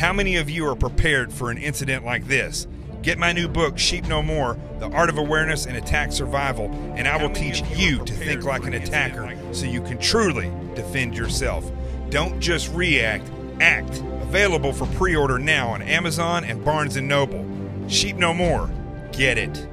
How many of you are prepared for an incident like this? Get my new book, Sheep No More, The Art of Awareness and Attack Survival, and I will teach you to think like an attacker so you can truly defend yourself. Don't just react, act. Available for pre-order now on Amazon and Barnes & Noble. Sheep No More. Get it.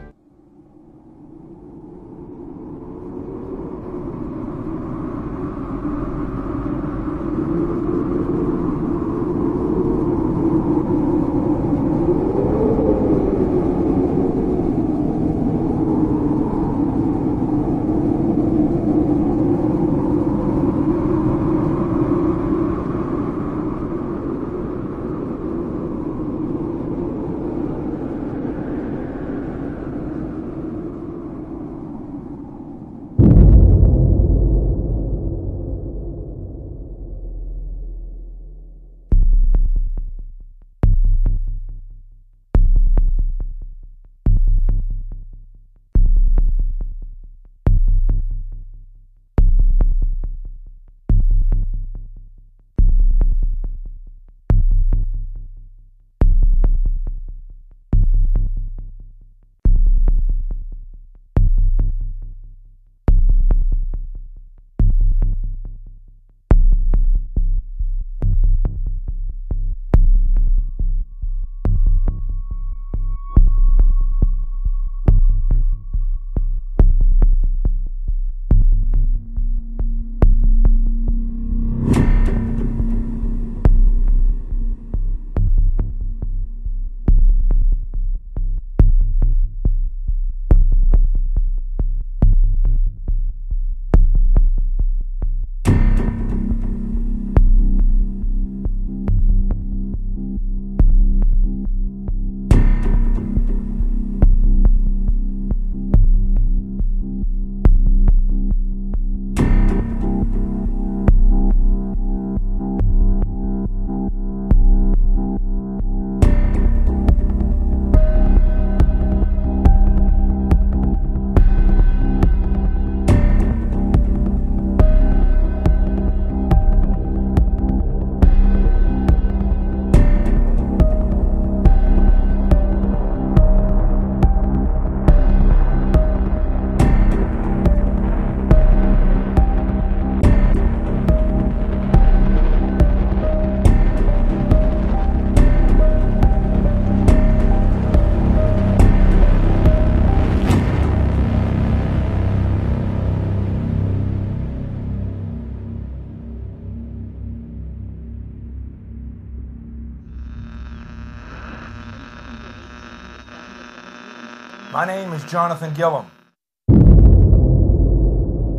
My name is Jonathan Gillum.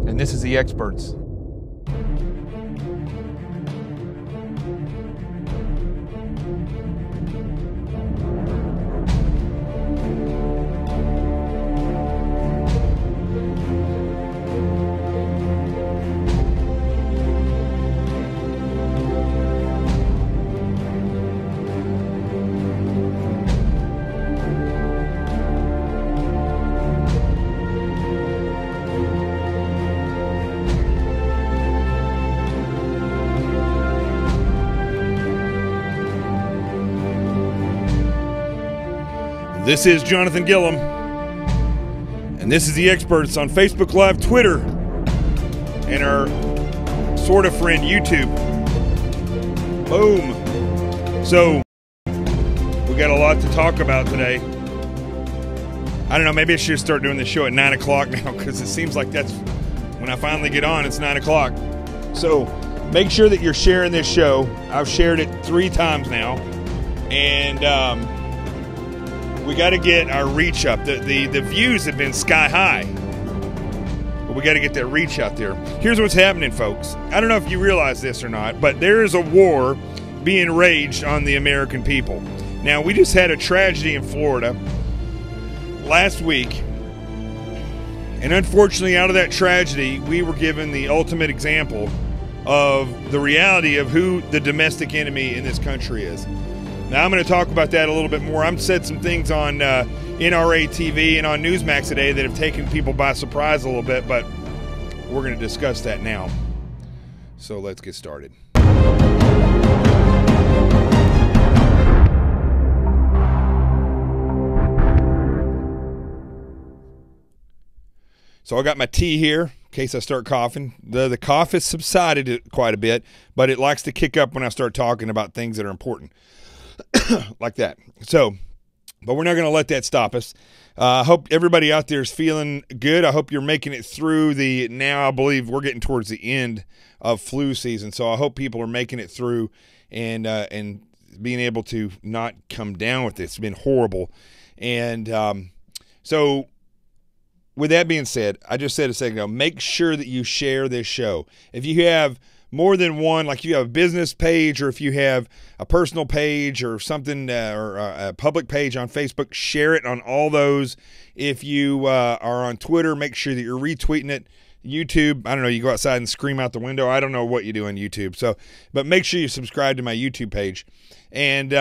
And this is The Experts. This is Jonathan Gillum, and this is The Experts on Facebook Live, Twitter, and our sort of friend YouTube. Boom. So, we got a lot to talk about today. I don't know, maybe I should start doing this show at 9 o'clock now, because it seems like that's when I finally get on, it's 9 o'clock. So, make sure that you're sharing this show. I've shared it 3 times now, and we got to get our reach up. The views have been sky high, but we got to get that reach out there. Here's what's happening, folks. I don't know if you realize this or not, but there is a war being raged on the American people. Now, we just had a tragedy in Florida last week, and unfortunately, out of that tragedy, we were given the ultimate example of the reality of who the domestic enemy in this country is. Now, I'm going to talk about that a little bit more. I've said some things on NRA TV and on Newsmax today that have taken people by surprise a little bit, but we're going to discuss that now. So let's get started. So I got my tea here in case I start coughing. The cough has subsided quite a bit, but it likes to kick up when I start talking about things that are important like that. So, but we're not going to let that stop us. I hope everybody out there is feeling good. I hope you're making it through now I believe we're getting towards the end of flu season. So I hope people are making it through and being able to not come down with it. It's been horrible. And so with that being said, I just said a second ago, make sure that you share this show. If you have more than one, like you have a business page or if you have a personal page or something or a public page on Facebook, share it on all those. If you are on Twitter, make sure that you're retweeting it. YouTube, I don't know, you go outside and scream out the window. I don't know what you do on YouTube. So, but make sure you subscribe to my YouTube page. And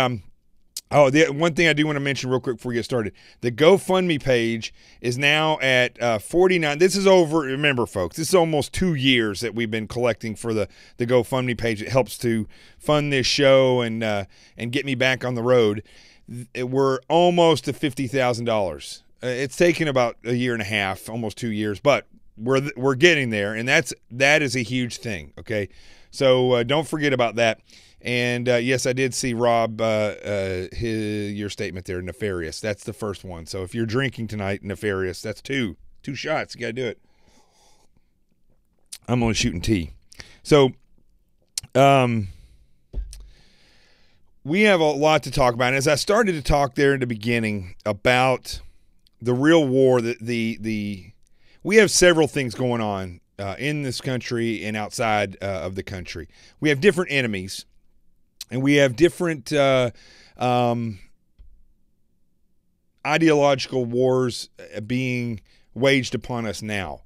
the one thing I do want to mention real quick before we get started, the GoFundMe page is now at 49. This is over. Remember, folks, this is almost 2 years that we've been collecting for the GoFundMe page. It helps to fund this show and get me back on the road. We're almost to $50,000. It's taken about a year and a half, almost 2 years, but we're getting there, and that is a huge thing. Okay, so don't forget about that. And yes, I did see Rob your statement there, nefarious. That's the first one. So if you're drinking tonight, nefarious. That's two shots. You gotta do it. I'm only shooting tea. So we have a lot to talk about. And as I started to talk there in the beginning about the real war, we have several things going on in this country and outside of the country. We have different enemies. And we have different ideological wars being waged upon us now.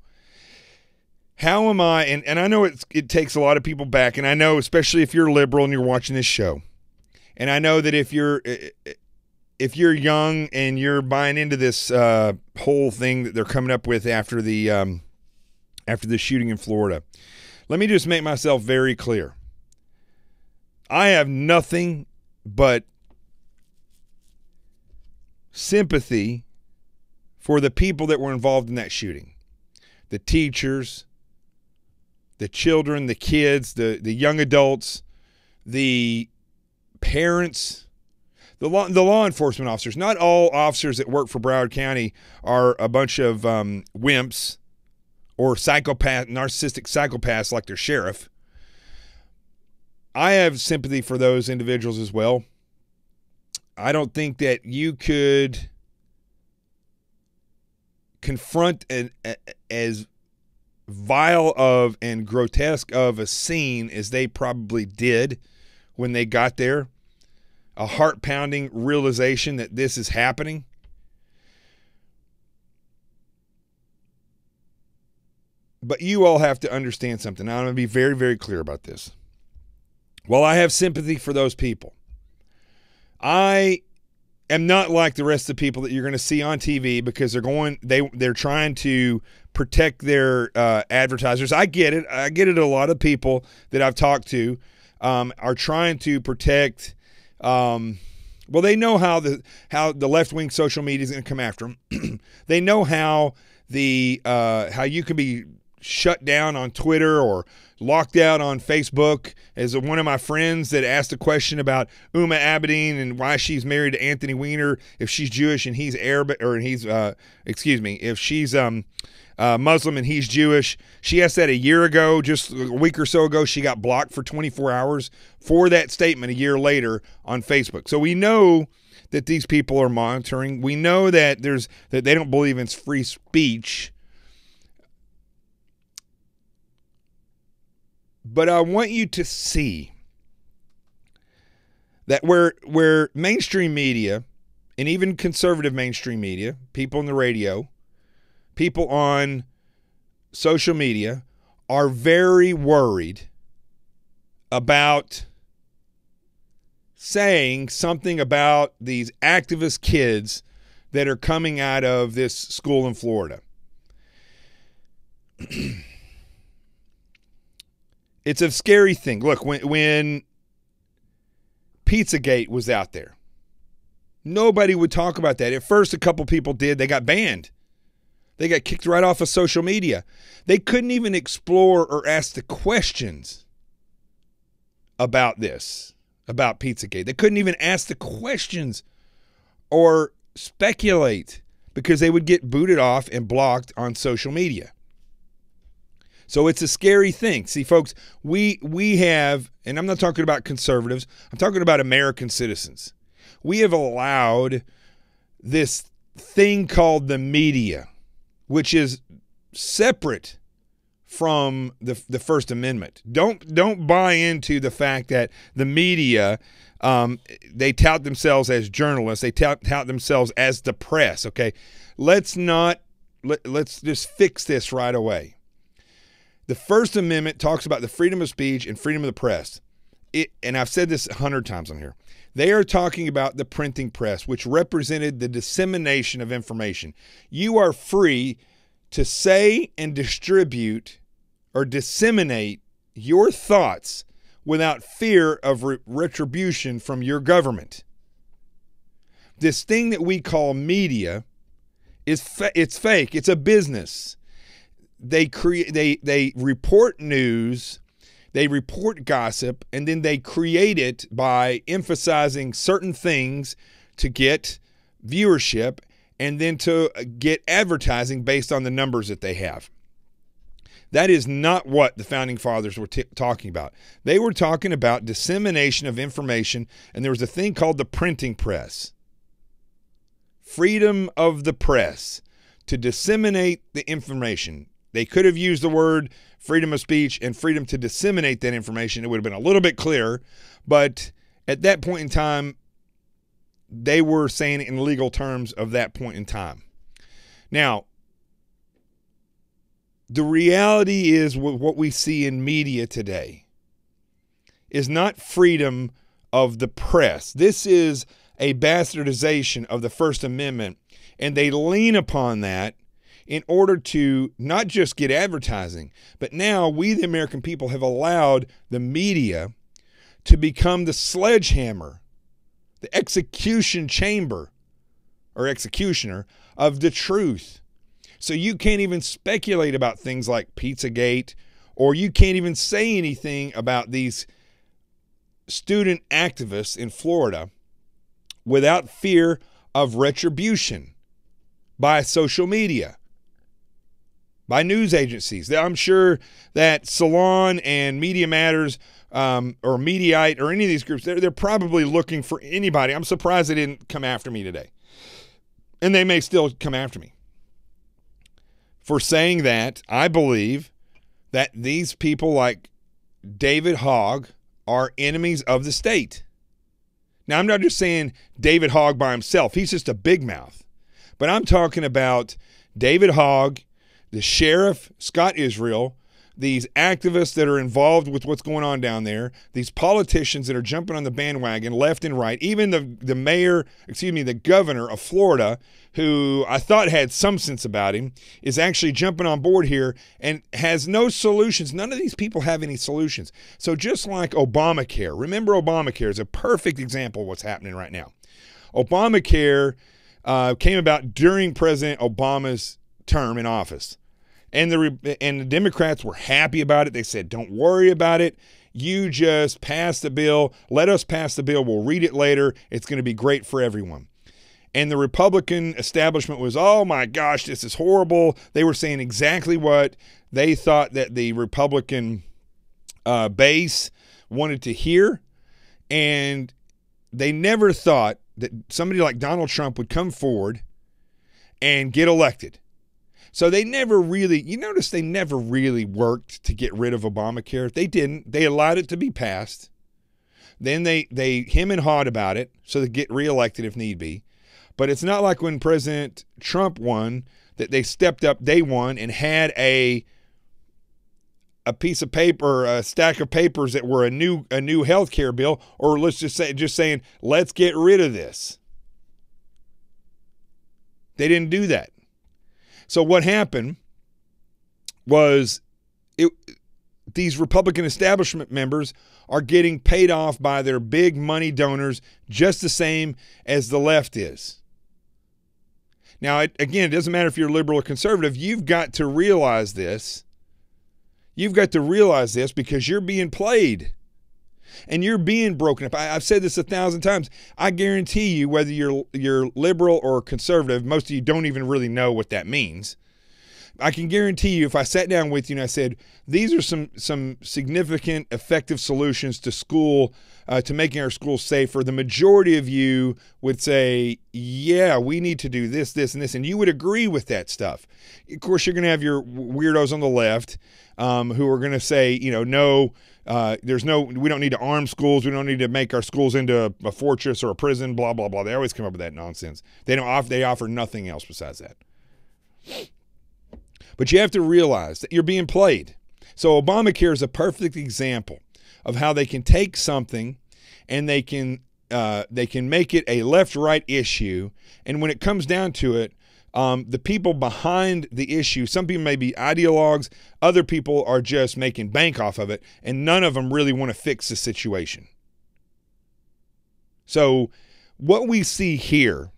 How am I, and I know it takes a lot of people back, and I know especially if you're liberal and you're watching this show, and I know that if you're young and you're buying into this whole thing that they're coming up with after the shooting in Florida, let me just make myself very clear. I have nothing but sympathy for the people that were involved in that shooting. The teachers, the children, the kids, the young adults, the parents, the law enforcement officers. Not all officers that work for Broward County are a bunch of wimps or narcissistic psychopaths like their sheriff. I have sympathy for those individuals as well. I don't think that you could confront as vile of and grotesque of a scene as they probably did when they got there. A heart-pounding realization that this is happening. But you all have to understand something. Now, I'm going to be very, very clear about this. While I have sympathy for those people, I am not like the rest of the people that you're going to see on TV because they're trying to protect their advertisers. I get it. I get it. A lot of people that I've talked to are trying to protect. Well, they know how the left-wing social media is going to come after them. They know how how you can be shut down on Twitter or locked out on Facebook. As one of my friends that asked a question about Uma Abedin and why she's married to Anthony Weiner, if she's Jewish and he's Arabic, or he's if she's Muslim and he's Jewish. She asked that a year ago, just a week or so ago. She got blocked for 24 hours for that statement a year later on Facebook. So we know that these people are monitoring. We know that that they don't believe in free speech. But I want you to see that where mainstream media, and even conservative mainstream media, people on the radio, people on social media, are very worried about saying something about these activist kids that are coming out of this school in Florida. It's a scary thing. Look, when Pizzagate was out there, nobody would talk about that. At first, a couple people did. They got banned. They got kicked right off of social media. They couldn't even explore or ask the questions about this, about Pizzagate. They couldn't even ask the questions or speculate because they would get booted off and blocked on social media. So it's a scary thing. See, folks, we have, and I'm not talking about conservatives, I'm talking about American citizens. We have allowed this thing called the media, which is separate from the First Amendment. Don't buy into the fact that the media, they tout themselves as journalists. They tout themselves as the press. Okay, let's just fix this right away. The First Amendment talks about the freedom of speech and freedom of the press. And I've said this 100 times on here. They are talking about the printing press, which represented the dissemination of information. You are free to say and distribute or disseminate your thoughts without fear of retribution from your government. This thing that we call media it's fake. It's a business. They report news, they report gossip, and then they create it by emphasizing certain things to get viewership and then to get advertising based on the numbers that they have. That is not what the Founding Fathers were talking about. They were talking about dissemination of information, and there was a thing called the printing press. Freedom of the press to disseminate the information. They could have used the word freedom of speech and freedom to disseminate that information. It would have been a little bit clearer, but at that point in time, they were saying it in legal terms of that point in time. Now, the reality is what we see in media today is not freedom of the press. This is a bastardization of the First Amendment, and they lean upon that in order to not just get advertising, but now we, the American people, have allowed the media to become the sledgehammer, the execution chamber or executioner of the truth. So you can't even speculate about things like Pizzagate, or you can't even say anything about these student activists in Florida without fear of retribution by social media, by news agencies. I'm sure that Salon and Media Matters or Mediaite or any of these groups, they're probably looking for anybody. I'm surprised they didn't come after me today. And they may still come after me for saying that. I believe that these people like David Hogg are enemies of the state. Now, I'm not just saying David Hogg by himself. He's just a big mouth. But I'm talking about David Hogg, the sheriff, Scott Israel, these activists that are involved with what's going on down there, these politicians that are jumping on the bandwagon left and right, even the governor of Florida, who I thought had some sense about him, is actually jumping on board here and has no solutions. None of these people have any solutions. So just like Obamacare, remember Obamacare is a perfect example of what's happening right now. Obamacare came about during President Obama's term in office. And the Democrats were happy about it. They said, don't worry about it. You just pass the bill. Let us pass the bill. We'll read it later. It's going to be great for everyone. And the Republican establishment was, oh my gosh, this is horrible. They were saying exactly what they thought that the Republican base wanted to hear. And they never thought that somebody like Donald Trump would come forward and get elected. So they never really, you notice they never really worked to get rid of Obamacare. They didn't. They allowed it to be passed. Then they hem and hawed about it so they get reelected if need be. But it's not like when President Trump won that they stepped up day one and had a piece of paper, a stack of papers that were a new health care bill, or let's just saying, let's get rid of this. They didn't do that. So what happened was these Republican establishment members are getting paid off by their big money donors just the same as the left is. Now, again, it doesn't matter if you're liberal or conservative. You've got to realize this. You've got to realize this because you're being played and you're being broken up. I've said this 1,000 times. I guarantee you, whether you're liberal or conservative, most of you don't even really know what that means. I can guarantee you, if I sat down with you and I said, these are some significant, effective solutions to school, to making our schools safer, the majority of you would say, yeah, we need to do this, this, and this. And you would agree with that stuff. Of course, you're going to have your weirdos on the left who are going to say, no, we don't need to arm schools. We don't need to make our schools into a fortress or a prison, blah, blah, blah. They always come up with that nonsense. They offer nothing else besides that. But you have to realize that you're being played. So Obamacare is a perfect example of how they can take something and they can make it a left-right issue. And when it comes down to it, the people behind the issue, some people may be ideologues, other people are just making bank off of it, and none of them really want to fix the situation. So what we see here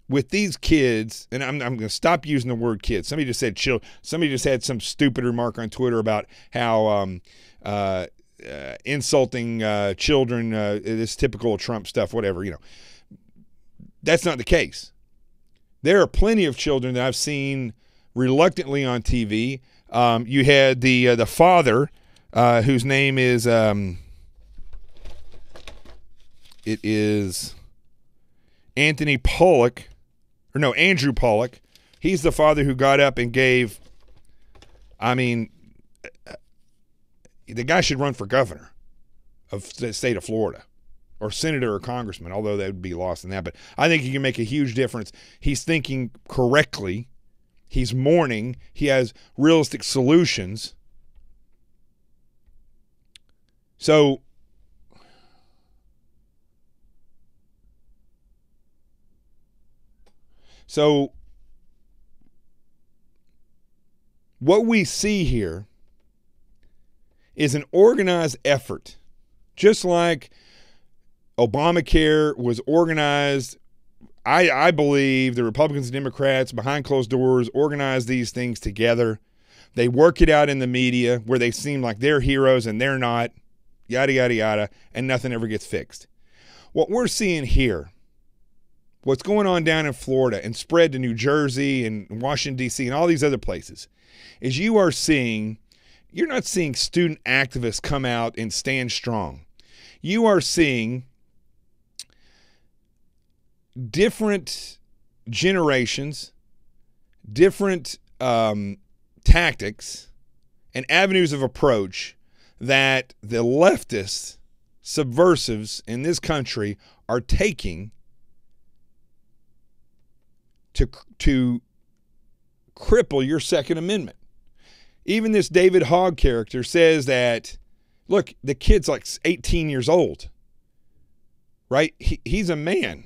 with these kids, and I'm going to stop using the word kids. Somebody just said chill. Somebody just had some stupid remark on Twitter about how insulting children, this typical Trump stuff, whatever, That's not the case. There are plenty of children that I've seen reluctantly on TV. You had the father, whose name is it is Andrew Pollock. He's the father who got up and gave, the guy should run for governor of the state of Florida or senator or congressman, although that would be lost in that. But I think he can make a huge difference. He's thinking correctly. He's mourning. He has realistic solutions. So what we see here is an organized effort, just like Obamacare was organized. I believe the Republicans and Democrats behind closed doors organize these things together. They work it out in the media where they seem like they're heroes and they're not, yada, yada, yada, and nothing ever gets fixed. What we're seeing here, what's going on down in Florida and spread to New Jersey and Washington, D.C. and all these other places, is you're not seeing student activists come out and stand strong. You are seeing different generations, different tactics and avenues of approach that the leftists, subversives in this country are taking to cripple your Second Amendment. Even this David Hogg character says that, look, the kid's like 18 years old, right? He's a man.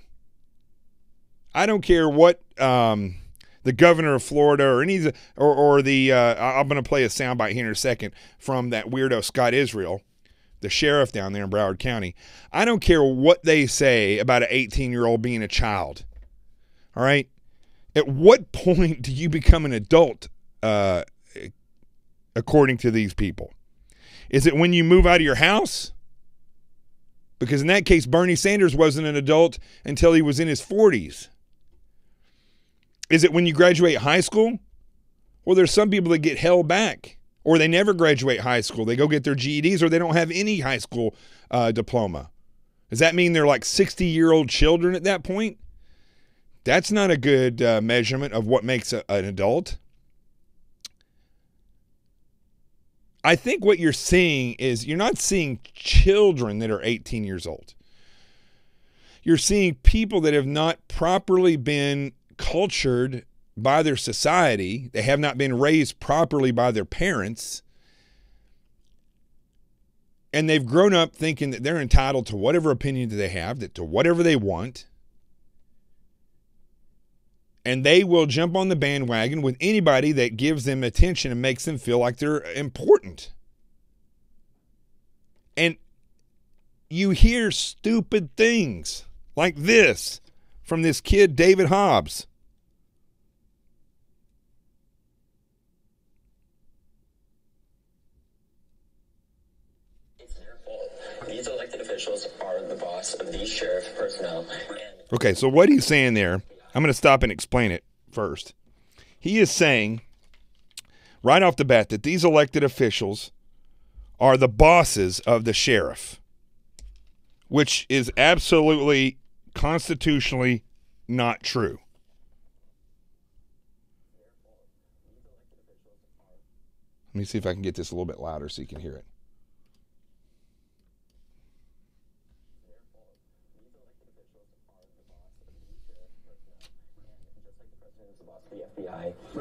I don't care what the governor of Florida or I'm going to play a soundbite here in a second from that weirdo Scott Israel, the sheriff down there in Broward County. I don't care what they say about an 18-year-old being a child. All right? At what point do you become an adult, according to these people? Is it when you move out of your house? Because in that case, Bernie Sanders wasn't an adult until he was in his 40s. Is it when you graduate high school? Well, there's some people that get held back, or they never graduate high school. They go get their GEDs, or they don't have any high school diploma. Does that mean they're like 60-year-old children at that point? That's not a good measurement of what makes an adult. I think what you're seeing is you're not seeing children that are 18 years old. You're seeing people that have not properly been cultured by their society. They have not been raised properly by their parents. And they've grown up thinking that they're entitled to whatever opinion that they have, that to whatever they want. And they will jump on the bandwagon with anybody that gives them attention and makes them feel like they're important. And you hear stupid things like this from this kid, David Hobbs. These elected officials are the boss of these sheriff personnel. Okay, so what he's saying there, I'm going to stop and explain it first. He is saying right off the bat that these elected officials are the bosses of the sheriff, which is absolutely constitutionally not true. Let me see if I can get this a little bit louder so you can hear it.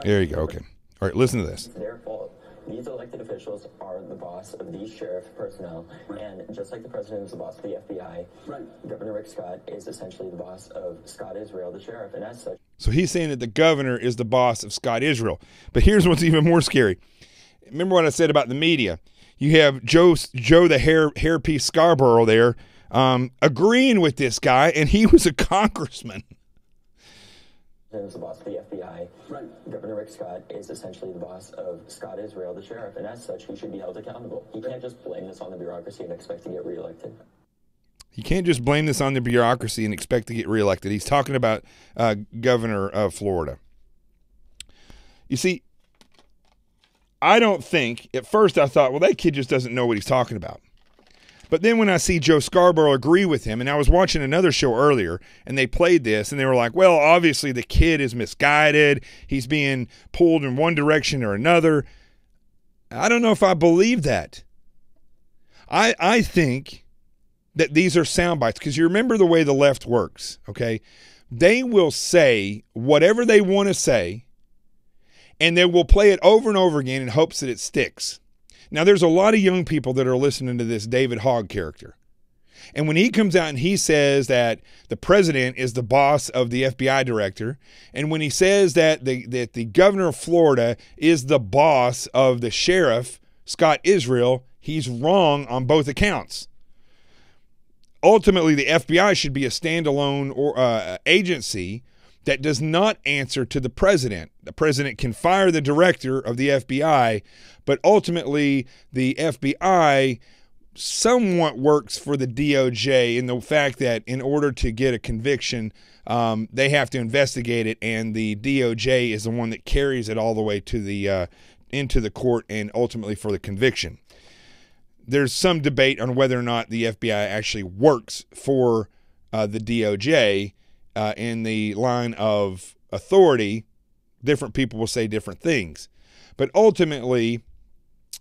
There you go. Okay. All right, listen to this. It's their fault. These elected officials are the boss of these sheriff personnel, and just like the president is the boss of the FBI, Governor Rick Scott is essentially the boss of Scott Israel, the sheriff, and as such. So he's saying that the governor is the boss of Scott Israel. But here's what's even more scary. Remember what I said about the media? You have Joe the hairpiece Scarborough there agreeing with this guy, and he was a congressman. Is the boss of the FBI. Governor Rick Scott is essentially the boss of Scott Israel, the sheriff, and as such, he should be held accountable. He can't just blame this on the bureaucracy and expect to get reelected. He can't just blame this on the bureaucracy and expect to get reelected. He's talking about Governor of Florida. You see, I don't think, at first I thought, well, that kid just doesn't know what he's talking about. But then when I see Joe Scarborough agree with him, and I was watching another show earlier, and they played this, and they were like, well, obviously the kid is misguided. He's being pulled in one direction or another. I don't know if I believe that. I think that these are sound bites, because you remember the way the left works, okay? They will say whatever they want to say, and they will play it over and over again in hopes that it sticks. Now, there's a lot of young people that are listening to this David Hogg character. And when he comes out and he says that the president is the boss of the FBI director, and when he says that the governor of Florida is the boss of the sheriff, Scott Israel, he's wrong on both accounts. Ultimately, the FBI should be a standalone agency that does not answer to the president. The president can fire the director of the FBI, but ultimately the FBI somewhat works for the DOJ in the fact that in order to get a conviction, they have to investigate it, and the DOJ is the one that carries it all the way to the into the court and ultimately for the conviction. There's some debate on whether or not the FBI actually works for the DOJ. In the line of authority, different people will say different things. But ultimately,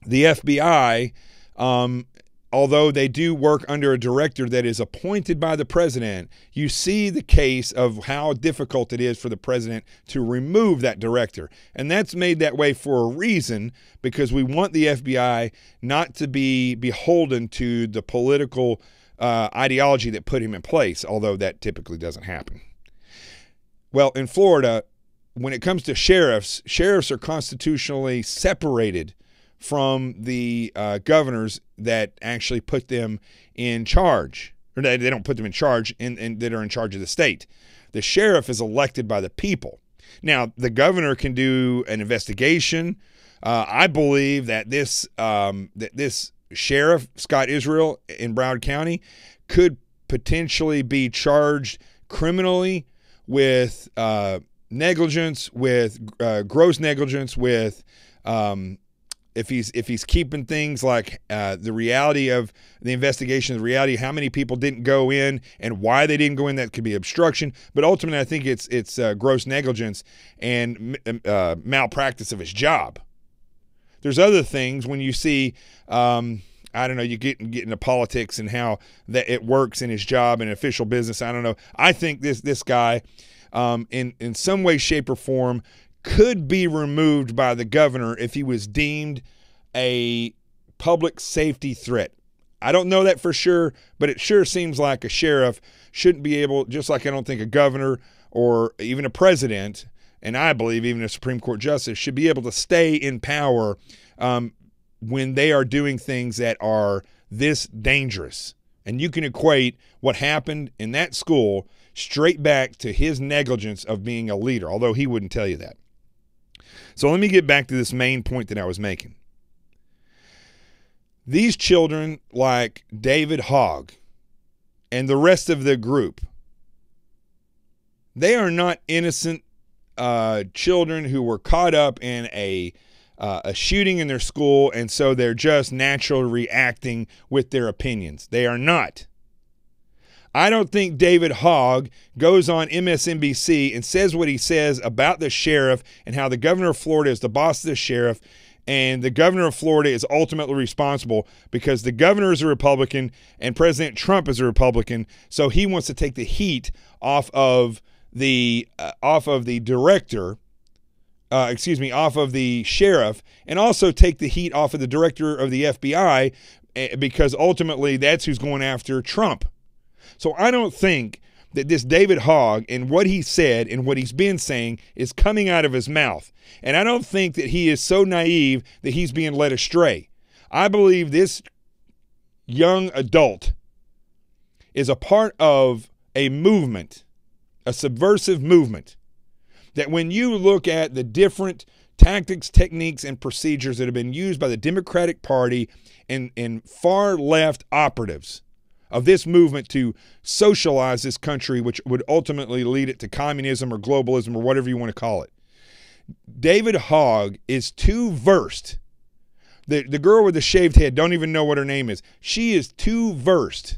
the FBI, although they do work under a director that is appointed by the president, you see the case of how difficult it is for the president to remove that director. And that's made that way for a reason, because we want the FBI not to be beholden to the political ideology that put him in place, although that typically doesn't happen. Well, in Florida, when it comes to sheriffs are constitutionally separated from the governors that actually put them in charge. Or they don't put them in charge and that are in charge of the state. The sheriff is elected by the people. Now, the governor can do an investigation. I believe that this sheriff, Scott Israel in Broward County, could potentially be charged criminally with negligence, with gross negligence, with if he's keeping things like the reality of the investigation, the reality of how many people didn't go in and why they didn't go in, that could be obstruction. But ultimately, I think it's gross negligence and malpractice of his job. There's other things when you see, I don't know, you get into politics and how that it works in his job and official business. I don't know. I think this guy, in some way, shape, or form, could be removed by the governor if he was deemed a public safety threat. I don't know that for sure, but it sure seems like a sheriff shouldn't be able, just like I don't think a governor or even a president, and I believe even a Supreme Court justice, should be able to stay in power when they are doing things that are this dangerous. And you can equate what happened in that school straight back to his negligence of being a leader, although he wouldn't tell you that. So let me get back to this main point that I was making. these children, like David Hogg and the rest of the group, they are not innocent children who were caught up in a shooting in their school, and so they're just naturally reacting with their opinions. They are not. I don't think David Hogg goes on MSNBC and says what he says about the sheriff and how the governor of Florida is the boss of the sheriff, and the governor of Florida is ultimately responsible because the governor is a Republican and President Trump is a Republican, so he wants to take the heat off of the director, off of the sheriff, and also take the heat off of the director of the FBI, because ultimately that's who's going after Trump. So I don't think that this David Hogg and what he said and what he's been saying is coming out of his mouth. And I don't think that he is so naive that he's being led astray. I believe this young adult is a part of a movement, a subversive movement, that when you look at the different tactics, techniques, and procedures that have been used by the Democratic Party and far left operatives of this movement to socialize this country, which would ultimately lead it to communism or globalism or whatever you want to call it. David Hogg is too versed. The girl with the shaved head, don't even know what her name is. She is too versed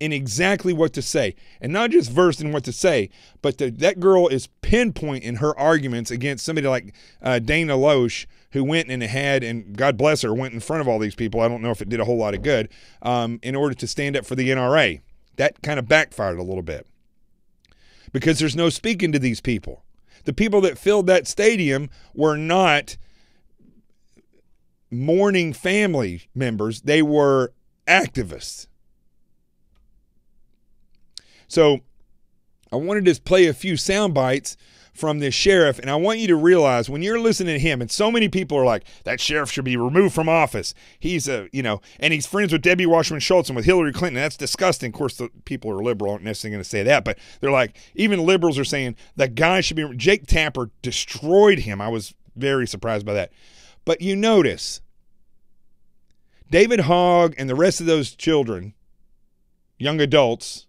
in exactly what to say. And not just versed in what to say, but that girl is pinpoint in her arguments against somebody like Dana Loesch, who went and had, and God bless her, went in front of all these people. I don't know if it did a whole lot of good, in order to stand up for the NRA. That kind of backfired a little bit because there's no speaking to these people. The people that filled that stadium were not mourning family members. They were activists. So I wanted to play a few sound bites from this sheriff, and I want you to realize when you're listening to him, and so many people are like, that sheriff should be removed from office. He's and he's friends with Debbie Wasserman Schultz and with Hillary Clinton. That's disgusting. Of course, the people who are liberal aren't necessarily going to say that, but they're like, even liberals are saying that guy should be. Jake Tapper destroyed him. I was very surprised by that. But you notice David Hogg and the rest of those children, young adults,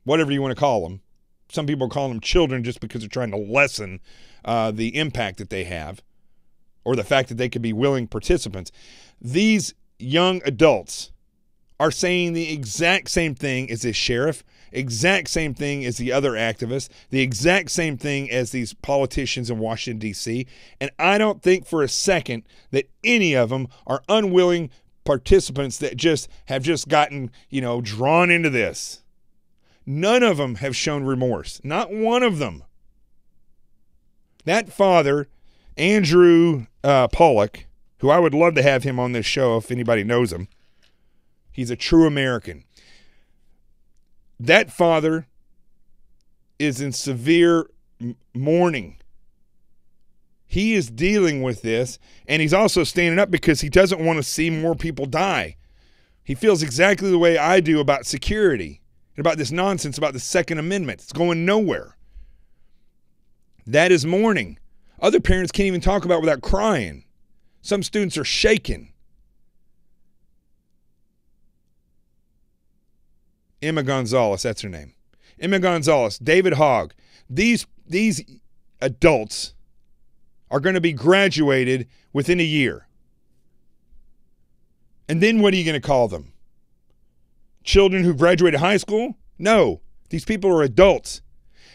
whatever you want to call them. Some people call them children just because they're trying to lessen the impact that they have or the fact that they could be willing participants. These young adults are saying the exact same thing as this sheriff, exact same thing as the other activists, the exact same thing as these politicians in Washington, D.C. And I don't think for a second that any of them are unwilling participants that have just gotten, drawn into this. None of them have shown remorse. Not one of them. That father, Andrew Pollock, who I would love to have him on this show if anybody knows him. He's a true American. That father is in severe mourning. He is dealing with this, and he's also standing up because he doesn't want to see more people die. He feels exactly the way I do about security. About this nonsense about the Second Amendment. It's going nowhere. That is mourning. Other parents can't even talk about it without crying. Some students are shaken. Emma Gonzalez, that's her name. Emma Gonzalez, David Hogg. These adults are going to be graduated within a year. And then what are you going to call them? Children who graduated high school? No. These people are adults.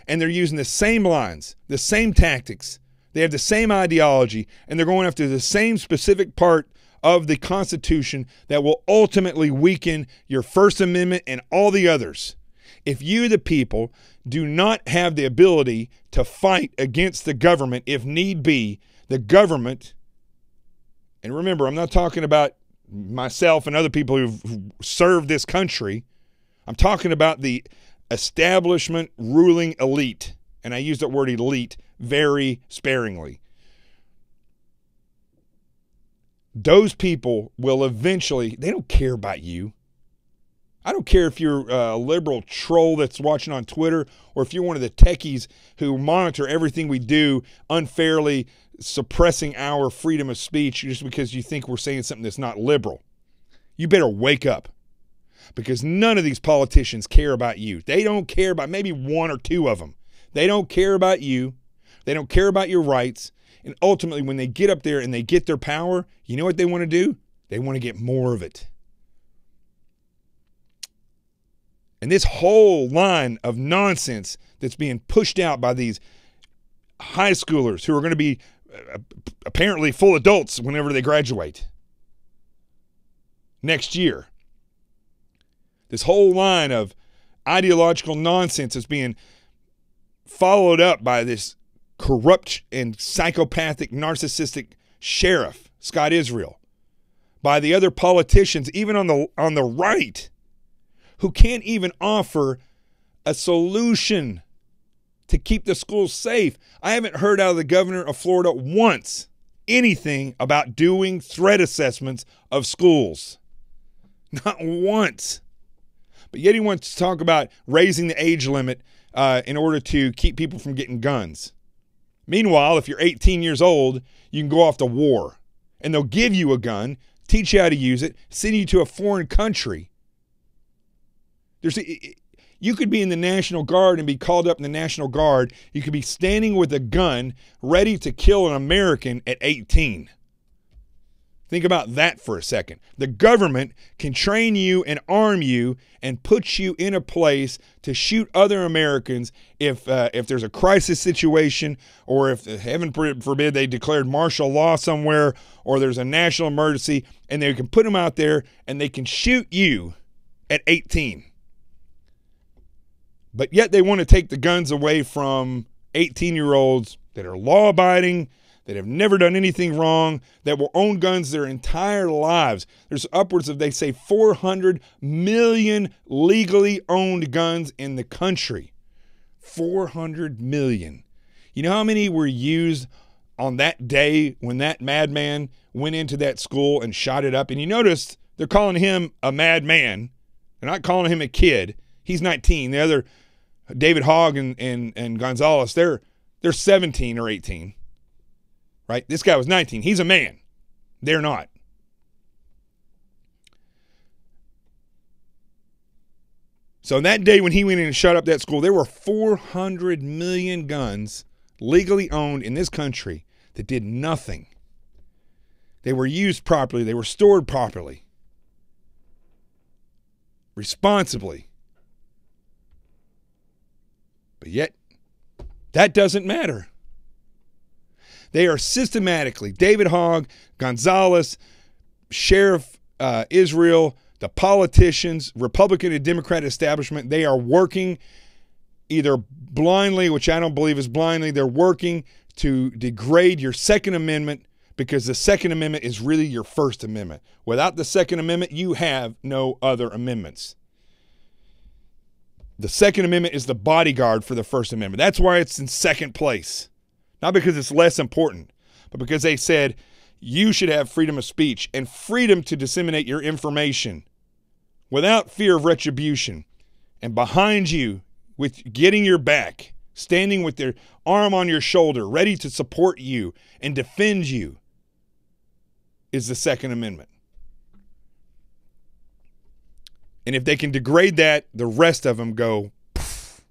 And they're using the same lines, the same tactics. They have the same ideology, and they're going after the same specific part of the Constitution that will ultimately weaken your First Amendment and all the others. If you, the people, do not have the ability to fight against the government, if need be, the government, and remember, I'm not talking about myself and other people who've served this country. I'm talking about the establishment ruling elite. And I use that word elite very sparingly. Those people will eventually, they don't care about you. I don't care if you're a liberal troll that's watching on Twitter or if you're one of the techies who monitor everything we do unfairly, suppressing our freedom of speech just because you think we're saying something that's not liberal. You better wake up, because none of these politicians care about you. They don't care about maybe one or two of them. They don't care about you. They don't care about your rights. And ultimately, when they get up there and they get their power, you know what they want to do? They want to get more of it. And this whole line of nonsense that's being pushed out by these high schoolers who are going to be apparently full adults whenever they graduate next year. This whole line of ideological nonsense is being followed up by this corrupt and psychopathic, narcissistic sheriff, Scott Israel, by the other politicians, even on the right, who can't even offer a solution to keep the schools safe. I haven't heard out of the governor of Florida once anything about doing threat assessments of schools. Not once. But yet he wants to talk about raising the age limit in order to keep people from getting guns. Meanwhile, if you're 18 years old, you can go off to war. And they'll give you a gun, teach you how to use it, send you to a foreign country. You could be in the National Guard and be called up in the National Guard. You could be standing with a gun ready to kill an American at 18. Think about that for a second. The government can train you and arm you and put you in a place to shoot other Americans if there's a crisis situation, or if, heaven forbid, they declared martial law somewhere, or there's a national emergency, and they can put them out there and they can shoot you at 18. But yet they want to take the guns away from 18-year-olds that are law-abiding, that have never done anything wrong, that will own guns their entire lives. There's upwards of, they say, 400 million legally owned guns in the country. 400 million. You know how many were used on that day when that madman went into that school and shot it up? And you noticed they're calling him a madman. They're not calling him a kid. He's 19. The other, David Hogg and Gonzalez, they're 17 or 18. Right? This guy was 19. He's a man. They're not. So that day when he went in and shut up that school, there were 400 million guns legally owned in this country that did nothing. They were used properly. They were stored properly. Responsibly. But yet, that doesn't matter. They are systematically, David Hogg, Gonzalez, Sheriff Israel, the politicians, Republican and Democrat establishment, they are working either blindly, which I don't believe is blindly, they're working to degrade your Second Amendment, because the Second Amendment is really your First Amendment. Without the Second Amendment, you have no other amendments. The Second Amendment is the bodyguard for the First Amendment. That's why it's in second place. Not because it's less important, but because they said you should have freedom of speech and freedom to disseminate your information without fear of retribution. And behind you, with getting your back, standing with their arm on your shoulder, ready to support you and defend you, is the Second Amendment. And if they can degrade that, the rest of them go poof.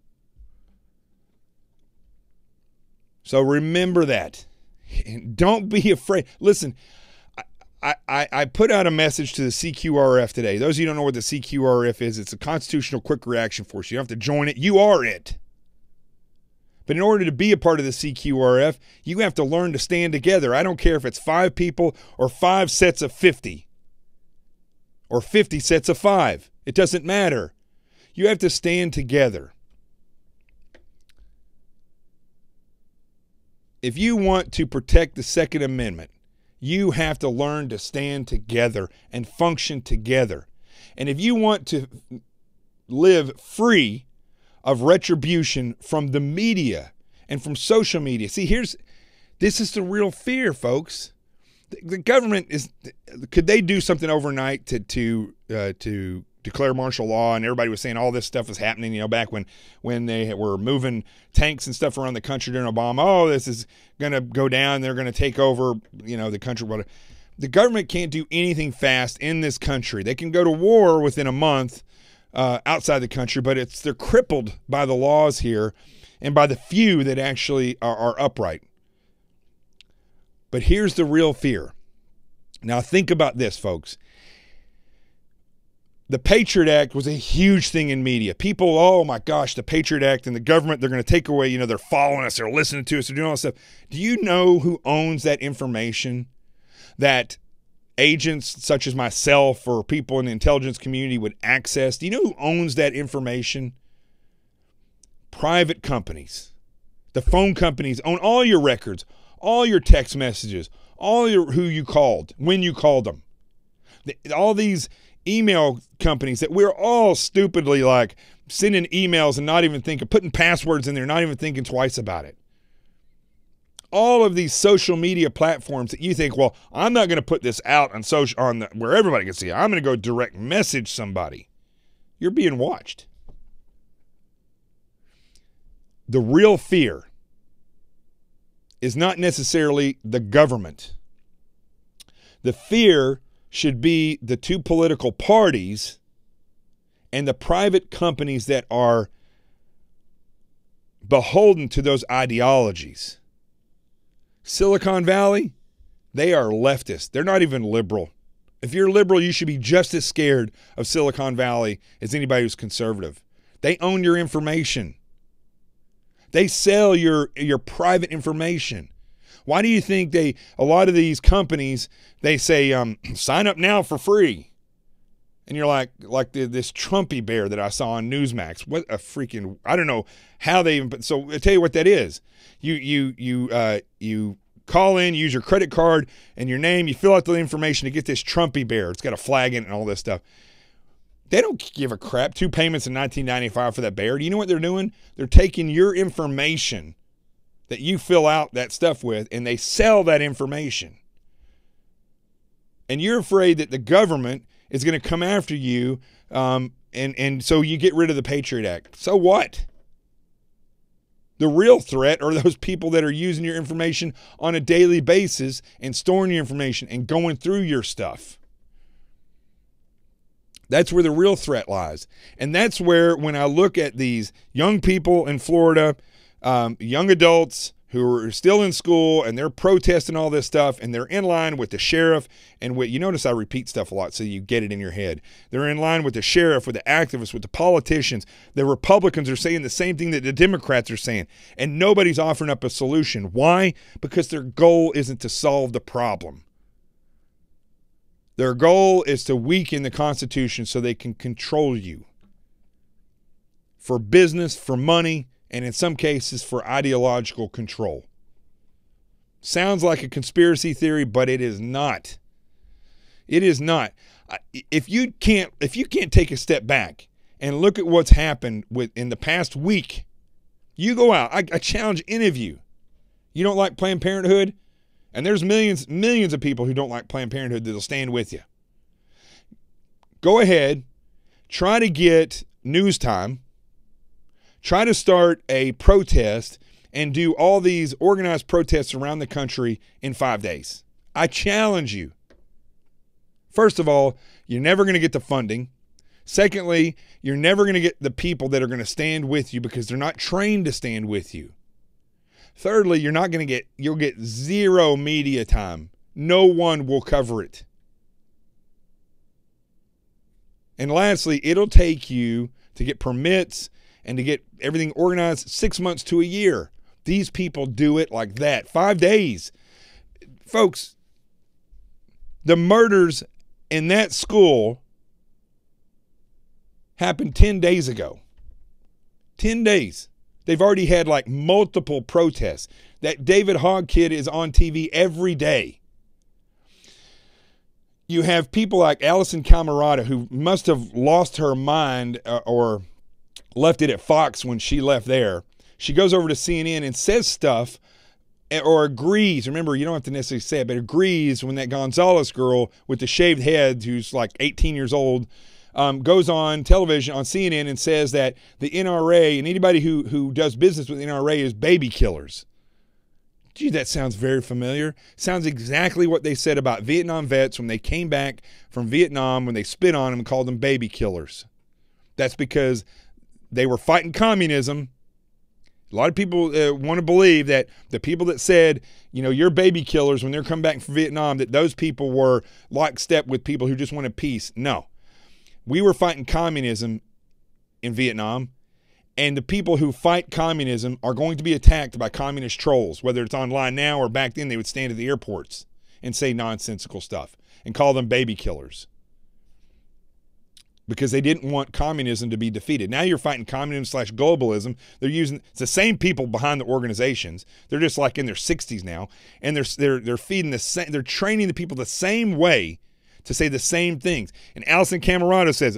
So remember that. And don't be afraid. Listen, I put out a message to the CQRF today. Those of you who don't know what the CQRF is, it's a Constitutional Quick Reaction Force. You don't have to join it. You are it. But in order to be a part of the CQRF, you have to learn to stand together. I don't care if it's 5 people or 5 sets of 50 or 50 sets of 5. It doesn't matter. You have to stand together. If you want to protect the Second Amendment, you have to learn to stand together and function together. And if you want to live free of retribution from the media and from social media, see, this is the real fear, folks. The government could they do something overnight to declare martial law, and everybody was saying all this stuff was happening, you know, back when they were moving tanks and stuff around the country during Obama. Oh, this is going to go down. They're going to take over, you know, the country. Whatever. The government can't do anything fast in this country. They can go to war within a month outside the country, but they're crippled by the laws here and by the few that actually are upright. But here's the real fear. Now think about this, folks. The Patriot Act was a huge thing in media. People, oh my gosh, the Patriot Act and the government, they're going to take away, you know, they're following us, they're listening to us, they're doing all this stuff. Do you know who owns that information that agents such as myself or people in the intelligence community would access? Do you know who owns that information? Private companies. The phone companies own all your records, all your text messages, who you called, when you called them. All these email companies that we're all stupidly like sending emails and not even thinking, putting passwords in there, not even thinking twice about it. All of these social media platforms that you think, well, I'm not going to put this out on where everybody can see it. I'm going to go direct message somebody. You're being watched. The real fear is not necessarily the government. The fear should be the two political parties and the private companies that are beholden to those ideologies. Silicon Valley, they are leftist. They're not even liberal. If you're liberal, you should be just as scared of Silicon Valley as anybody who's conservative. They own your information. They sell your private information. Why do you think a lot of these companies, they say, sign up now for free? And you're like this Trumpy bear that I saw on Newsmax. What a freaking, I don't know how they even, so I'll tell you what that is. You call in, use your credit card and your name, you fill out the information to get this Trumpy bear. It's got a flag in it and all this stuff. They don't give a crap. 2 payments in $19.95 for that bear. Do you know what they're doing? They're taking your information that you fill out that stuff with, and they sell that information. And you're afraid that the government is going to come after you, and so you get rid of the Patriot Act. So what? The real threat are those people that are using your information on a daily basis and storing your information and going through your stuff. That's where the real threat lies. And that's where, when I look at these young people in Florida, young adults who are still in school and they're protesting all this stuff, and they're in line with the sheriff and you notice I repeat stuff a lot so you get it in your head. They're in line with the sheriff, with the activists, with the politicians. The Republicans are saying the same thing that the Democrats are saying, and nobody's offering up a solution. Why? Because their goal isn't to solve the problem. Their goal is to weaken the Constitution so they can control you for business, for money, and in some cases for ideological control. Sounds like a conspiracy theory, but it is not. It is not. If you can't take a step back and look at what's happened in the past week, you go out. I challenge any of you. You don't like Planned Parenthood? And there's millions of people who don't like Planned Parenthood that'll stand with you. Go ahead, try to get news time, try to start a protest and do all these organized protests around the country in 5 days. I challenge you. First of all, you're never going to get the funding. Secondly, you're never going to get the people that are going to stand with you because they're not trained to stand with you. Thirdly, you'll get zero media time. No one will cover it. And lastly, it'll take you to get permits and to get everything organized 6 months to a year. These people do it like that. 5 days. Folks, the murders in that school happened 10 days ago. 10 days. They've already had like multiple protests. That David Hogg kid is on TV every day. You have people like Allison Camerata, who must have lost her mind or left it at Fox when she left there. She goes over to CNN and says stuff or agrees. Remember, you don't have to necessarily say it, but agrees when that Gonzalez girl with the shaved head, who's like 18 years old, goes on television on CNN and says that the NRA and anybody who does business with the NRA is baby killers. Gee, that sounds very familiar. Sounds exactly what they said about Vietnam vets when they came back from Vietnam, when they spit on them and called them baby killers. That's because they were fighting communism. A lot of people want to believe that the people that said, you know, you're baby killers when they're coming back from Vietnam, that those people were lockstep with people who just wanted peace. No. We were fighting communism in Vietnam. And the people who fight communism are going to be attacked by communist trolls, whether it's online now or back then they would stand at the airports and say nonsensical stuff and call them baby killers because they didn't want communism to be defeated. Now you're fighting communism / globalism. It's the same people behind the organizations. They're just like in their 60s now, and they're feeding they're training the people the same way to say the same things. And Alison Camerata says,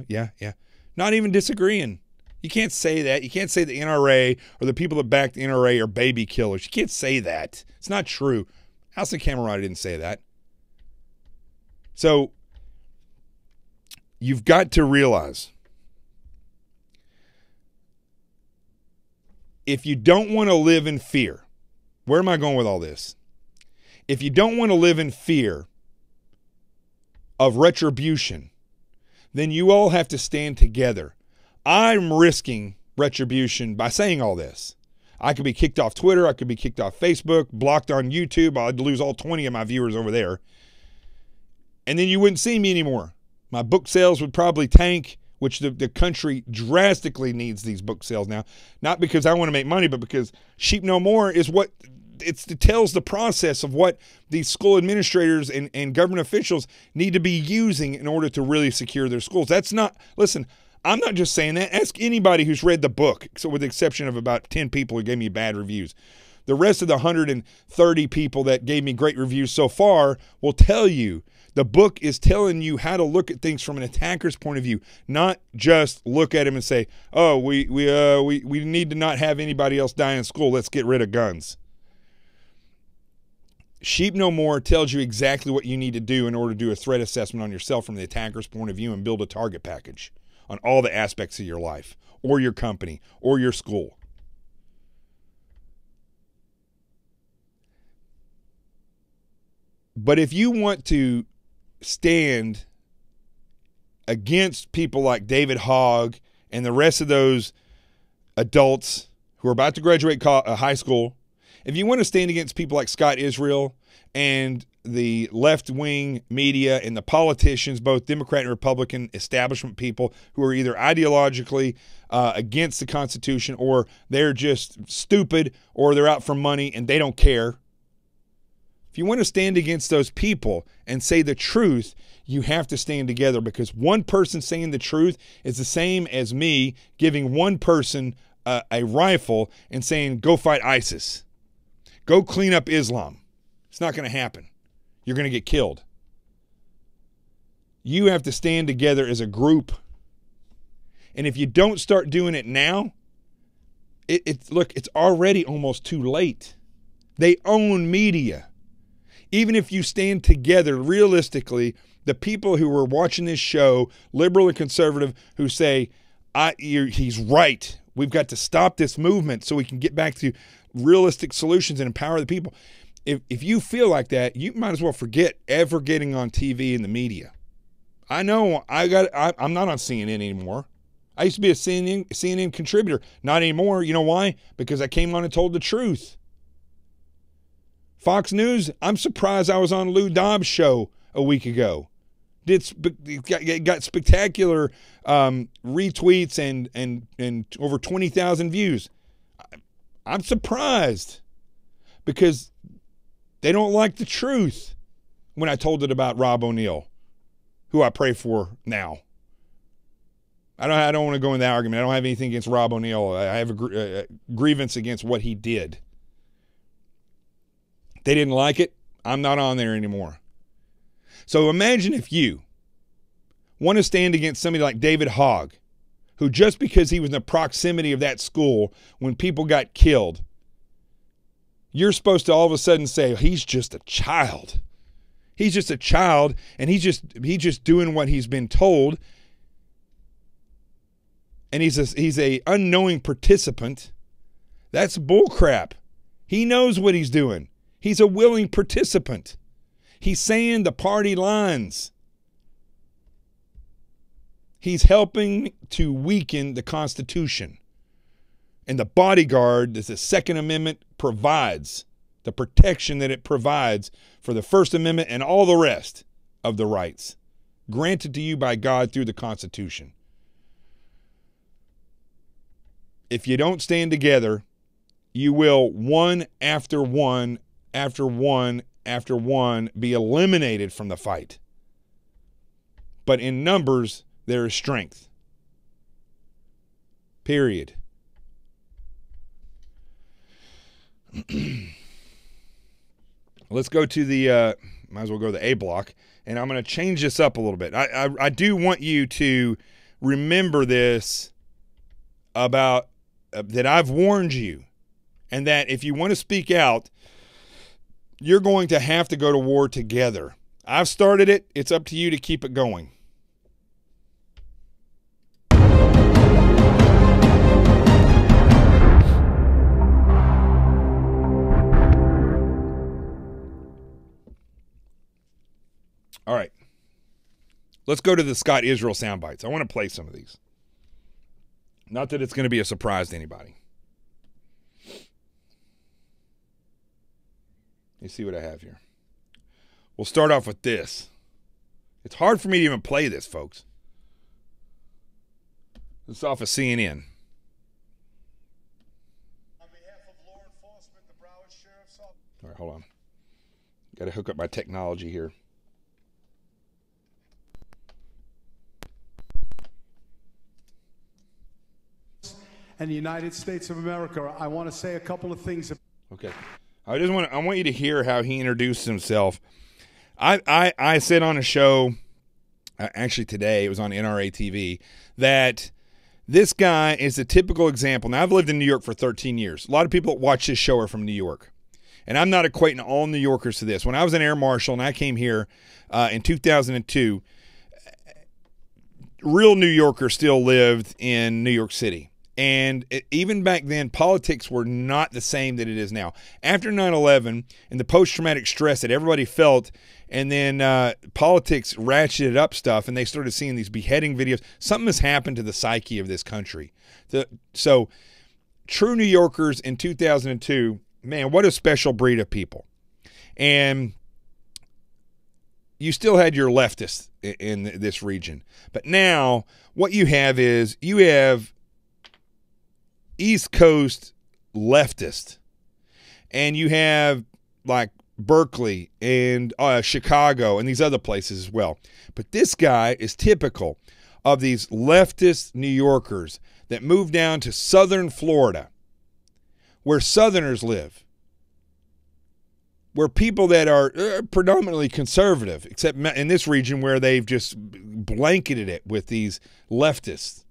yeah, not even disagreeing. You can't say that. You can't say the NRA or the people that back the NRA are baby killers. You can't say that. It's not true. Alison Camerata didn't say that. So you've got to realize, if you don't want to live in fear, where am I going with all this? If you don't want to live in fear of retribution, then you all have to stand together. I'm risking retribution by saying all this. I could be kicked off Twitter. I could be kicked off Facebook, blocked on YouTube. I'd lose all 20 of my viewers over there. And then you wouldn't see me anymore. My book sales would probably tank, which the country drastically needs these book sales now. Not because I want to make money, but because Sheep No More is what it tells the process of what these school administrators and government officials need to be using in order to really secure their schools. That's not, listen, I'm not just saying that. Ask anybody who's read the book, so with the exception of about 10 people who gave me bad reviews. The rest of the 130 people that gave me great reviews so far will tell you the book is telling you how to look at things from an attacker's point of view, not just look at them and say, oh, we need to not have anybody else die in school. Let's get rid of guns. Sheep No More tells you exactly what you need to do in order to do a threat assessment on yourself from the attacker's point of view and build a target package on all the aspects of your life or your company or your school. But if you want to stand against people like David Hogg and the rest of those adults who are about to graduate high school, if you want to stand against people like Scott Israel and the left-wing media and the politicians, both Democrat and Republican establishment people who are either ideologically against the Constitution, or they're just stupid, or they're out for money and they don't care. If you want to stand against those people and say the truth, you have to stand together, because one person saying the truth is the same as me giving one person a rifle and saying, go fight ISIS. Go clean up Islam. It's not going to happen. You're going to get killed. You have to stand together as a group. And if you don't start doing it now, look, it's already almost too late. They own media. Even if you stand together, realistically, the people who are watching this show, liberal and conservative, who say, he's right, we've got to stop this movement so we can get back to realistic solutions and empower the people. If you feel like that, you might as well forget ever getting on TV and the media. I know I'm not on CNN anymore. I used to be a CNN contributor. Not anymore. You know why? Because I came on and told the truth. Fox News, I'm surprised I was on Lou Dobbs' show a week ago. It got spectacular retweets and over 20,000 views. I'm surprised, because they don't like the truth when I told it about Rob O'Neill, who I pray for now. I don't want to go into that argument. I don't have anything against Rob O'Neill. I have a grievance against what he did. They didn't like it. I'm not on there anymore. So imagine if you want to stand against somebody like David Hogg, who just because he was in the proximity of that school when people got killed, you're supposed to all of a sudden say, he's just a child. He's just a child, and he's just doing what he's been told. and he's a unknowing participant, that's bullcrap. He knows what he's doing. He's a willing participant. He's saying the party lines. He's helping to weaken the Constitution and the bodyguard that the Second Amendment provides, the protection that it provides for the First Amendment and all the rest of the rights granted to you by God through the Constitution. If you don't stand together, you will one after one after one after one be eliminated from the fight. But in numbers, there is strength. Period. Let's go to the, might as well go to the A block, and I'm going to change this up a little bit. I do want you to remember this about, that I've warned you, and that if you want to speak out, you're going to have to go to war together. I've started it. It's up to you to keep it going. All right, let's go to the Scott Israel soundbites. I want to play some of these. Not that it's going to be a surprise to anybody. You see what I have here. We'll start off with this. It's hard for me to even play this, folks. This is off of CNN. On behalf of law enforcement, the Broward Sheriff's Office. All right, hold on. Got to hook up my technology here. And the United States of America, I want to say a couple of things. Okay. I want you to hear how he introduced himself. I said on a show, actually today, it was on NRA TV, that this guy is a typical example. Now, I've lived in New York for 13 years. A lot of people that watch this show are from New York. And I'm not equating all New Yorkers to this. When I was an air marshal and I came here in 2002, real New Yorkers still lived in New York City. And even back then, politics were not the same that it is now. After 9/11 and the post-traumatic stress that everybody felt, and then politics ratcheted up stuff, and they started seeing these beheading videos, something has happened to the psyche of this country. So true New Yorkers in 2002, man, what a special breed of people. And you still had your leftists in this region. But now what you have is you have East Coast leftist, and you have like Berkeley and Chicago and these other places as well. But this guy is typical of these leftist New Yorkers that move down to southern Florida, where Southerners live, where people that are predominantly conservative, except in this region where they've just blanketed it with these leftists.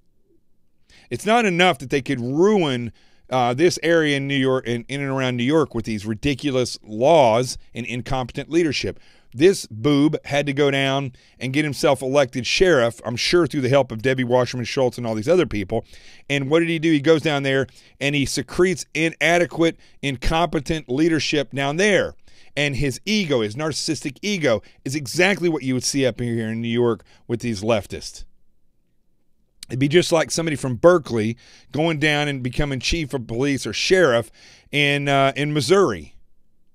It's not enough that they could ruin this area in New York and in and around New York with these ridiculous laws and incompetent leadership. This boob had to go down and get himself elected sheriff, I'm sure through the help of Debbie Wasserman Schultz and all these other people. And what did he do? He goes down there and he secretes inadequate, incompetent leadership down there. And his ego, his narcissistic ego, is exactly what you would see up here in New York with these leftists. It'd be just like somebody from Berkeley going down and becoming chief of police or sheriff in Missouri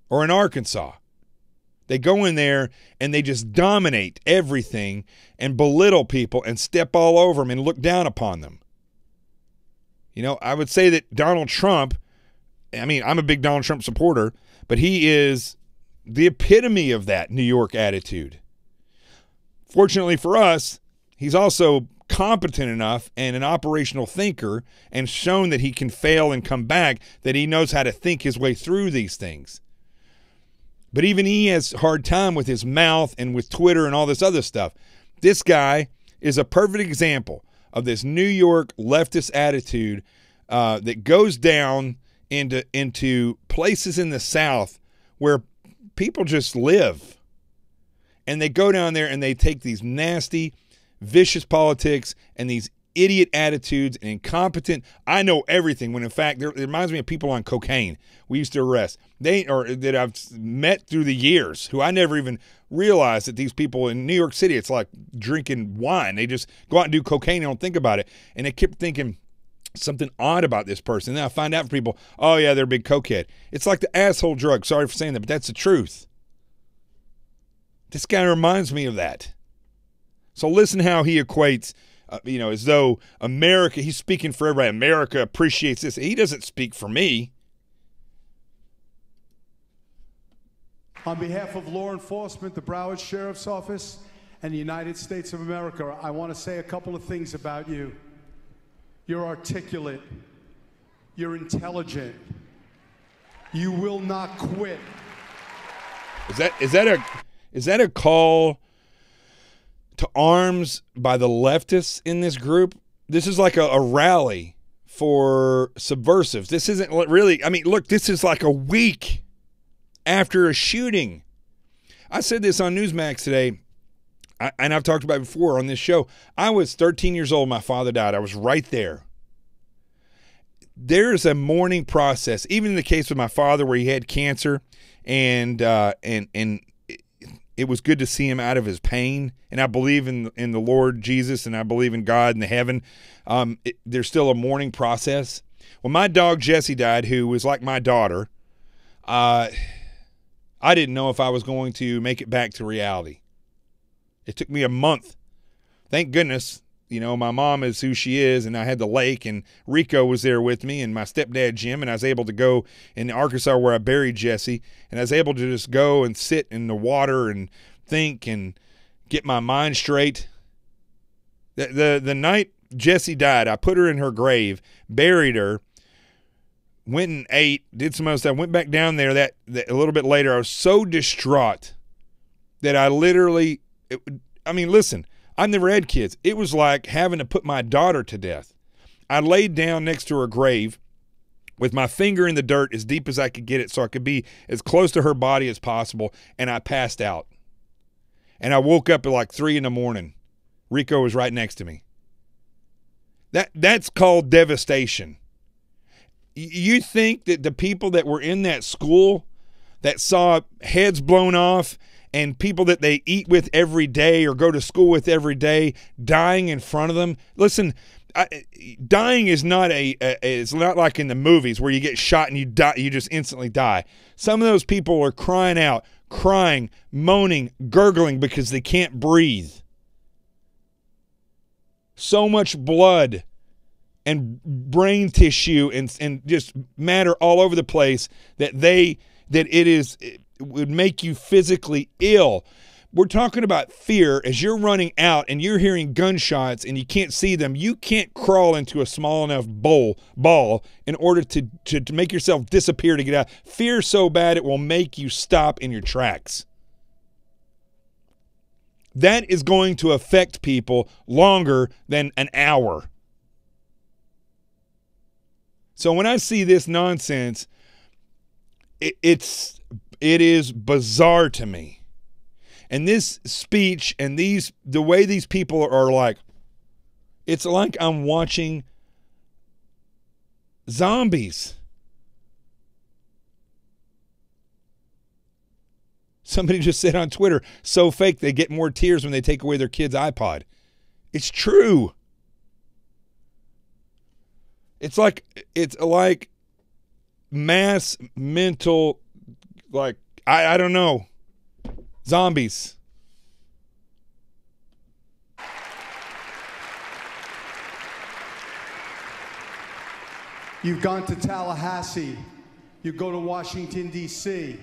or in Arkansas. They go in there and they just dominate everything and belittle people and step all over them and look down upon them. You know, I would say that Donald Trump, I mean, I'm a big Donald Trump supporter, but he is the epitome of that New York attitude. Fortunately for us, he's also competent enough and an operational thinker and shown that he can fail and come back, that he knows how to think his way through these things. But even he has a hard time with his mouth and with Twitter and all this other stuff. This guy is a perfect example of this New York leftist attitude that goes down into places in the South where people just live. And they go down there and they take these nasty, vicious politics and these idiot attitudes and incompetent. I know everything, when in fact, it reminds me of people on cocaine we used to arrest. That I've met through the years, who I never even realized that these people in New York City, it's like drinking wine. They just go out and do cocaine and don't think about it. And I kept thinking something odd about this person. And then I find out from people, oh yeah, they're a big cokehead. It's like the asshole drug. Sorry for saying that, but that's the truth. This guy reminds me of that. So listen how he equates, as though America, he's speaking for everybody. America appreciates this. He doesn't speak for me. On behalf of law enforcement, the Broward Sheriff's Office, and the United States of America, I want to say a couple of things about you. You're articulate. You're intelligent. You will not quit. Is that a call to arms by the leftists in this group? This is like a rally for subversives. This isn't really, look, this is like a week after a shooting. I said this on Newsmax today, and I've talked about it before on this show. I was 13 years old. My father died. I was right there. There's a mourning process, even in the case of my father where he had cancer, and it was good to see him out of his pain. And I believe in the Lord Jesus, and I believe in God and the heaven. There's still a mourning process. When my dog Jessie died, who was like my daughter, I didn't know if I was going to make it back to reality. It took me a month. Thank goodness, my mom is who she is, and I had the lake, and Rico was there with me, and my stepdad Jim, and I was able to go in Arkansas where I buried Jessie, and I was able to just go and sit in the water and think and get my mind straight. The night Jessie died, I put her in her grave, buried her, went and ate, did some other stuff, went back down there that a little bit later. I was so distraught that I literally, listen, I've never had kids. It was like having to put my daughter to death. I laid down next to her grave with my finger in the dirt as deep as I could get it so I could be as close to her body as possible, and I passed out. And I woke up at like 3 a.m. Rico was right next to me. That's called devastation. You think that the people that were in that school that saw heads blown off and people that they eat with every day or go to school with every day dying in front of them? Listen, dying is not it's not like in the movies where you get shot and you die, you just instantly die. Some of those people are crying out, crying, moaning, gurgling because they can't breathe. So much blood and brain tissue and just matter all over the place that it would make you physically ill. We're talking about fear. As you're running out and you're hearing gunshots and you can't see them, you can't crawl into a small enough ball in order to make yourself disappear to get out. Fear so bad it will make you stop in your tracks. That is going to affect people longer than an hour. So when I see this nonsense, it is bizarre to me. And this speech and the way these people are like, it's like I'm watching zombies. Somebody just said on Twitter, so fake they get more tears when they take away their kid's iPod. It's true. It's like mass mental, like, I don't know, zombies. You've gone to Tallahassee. You go to Washington, D.C.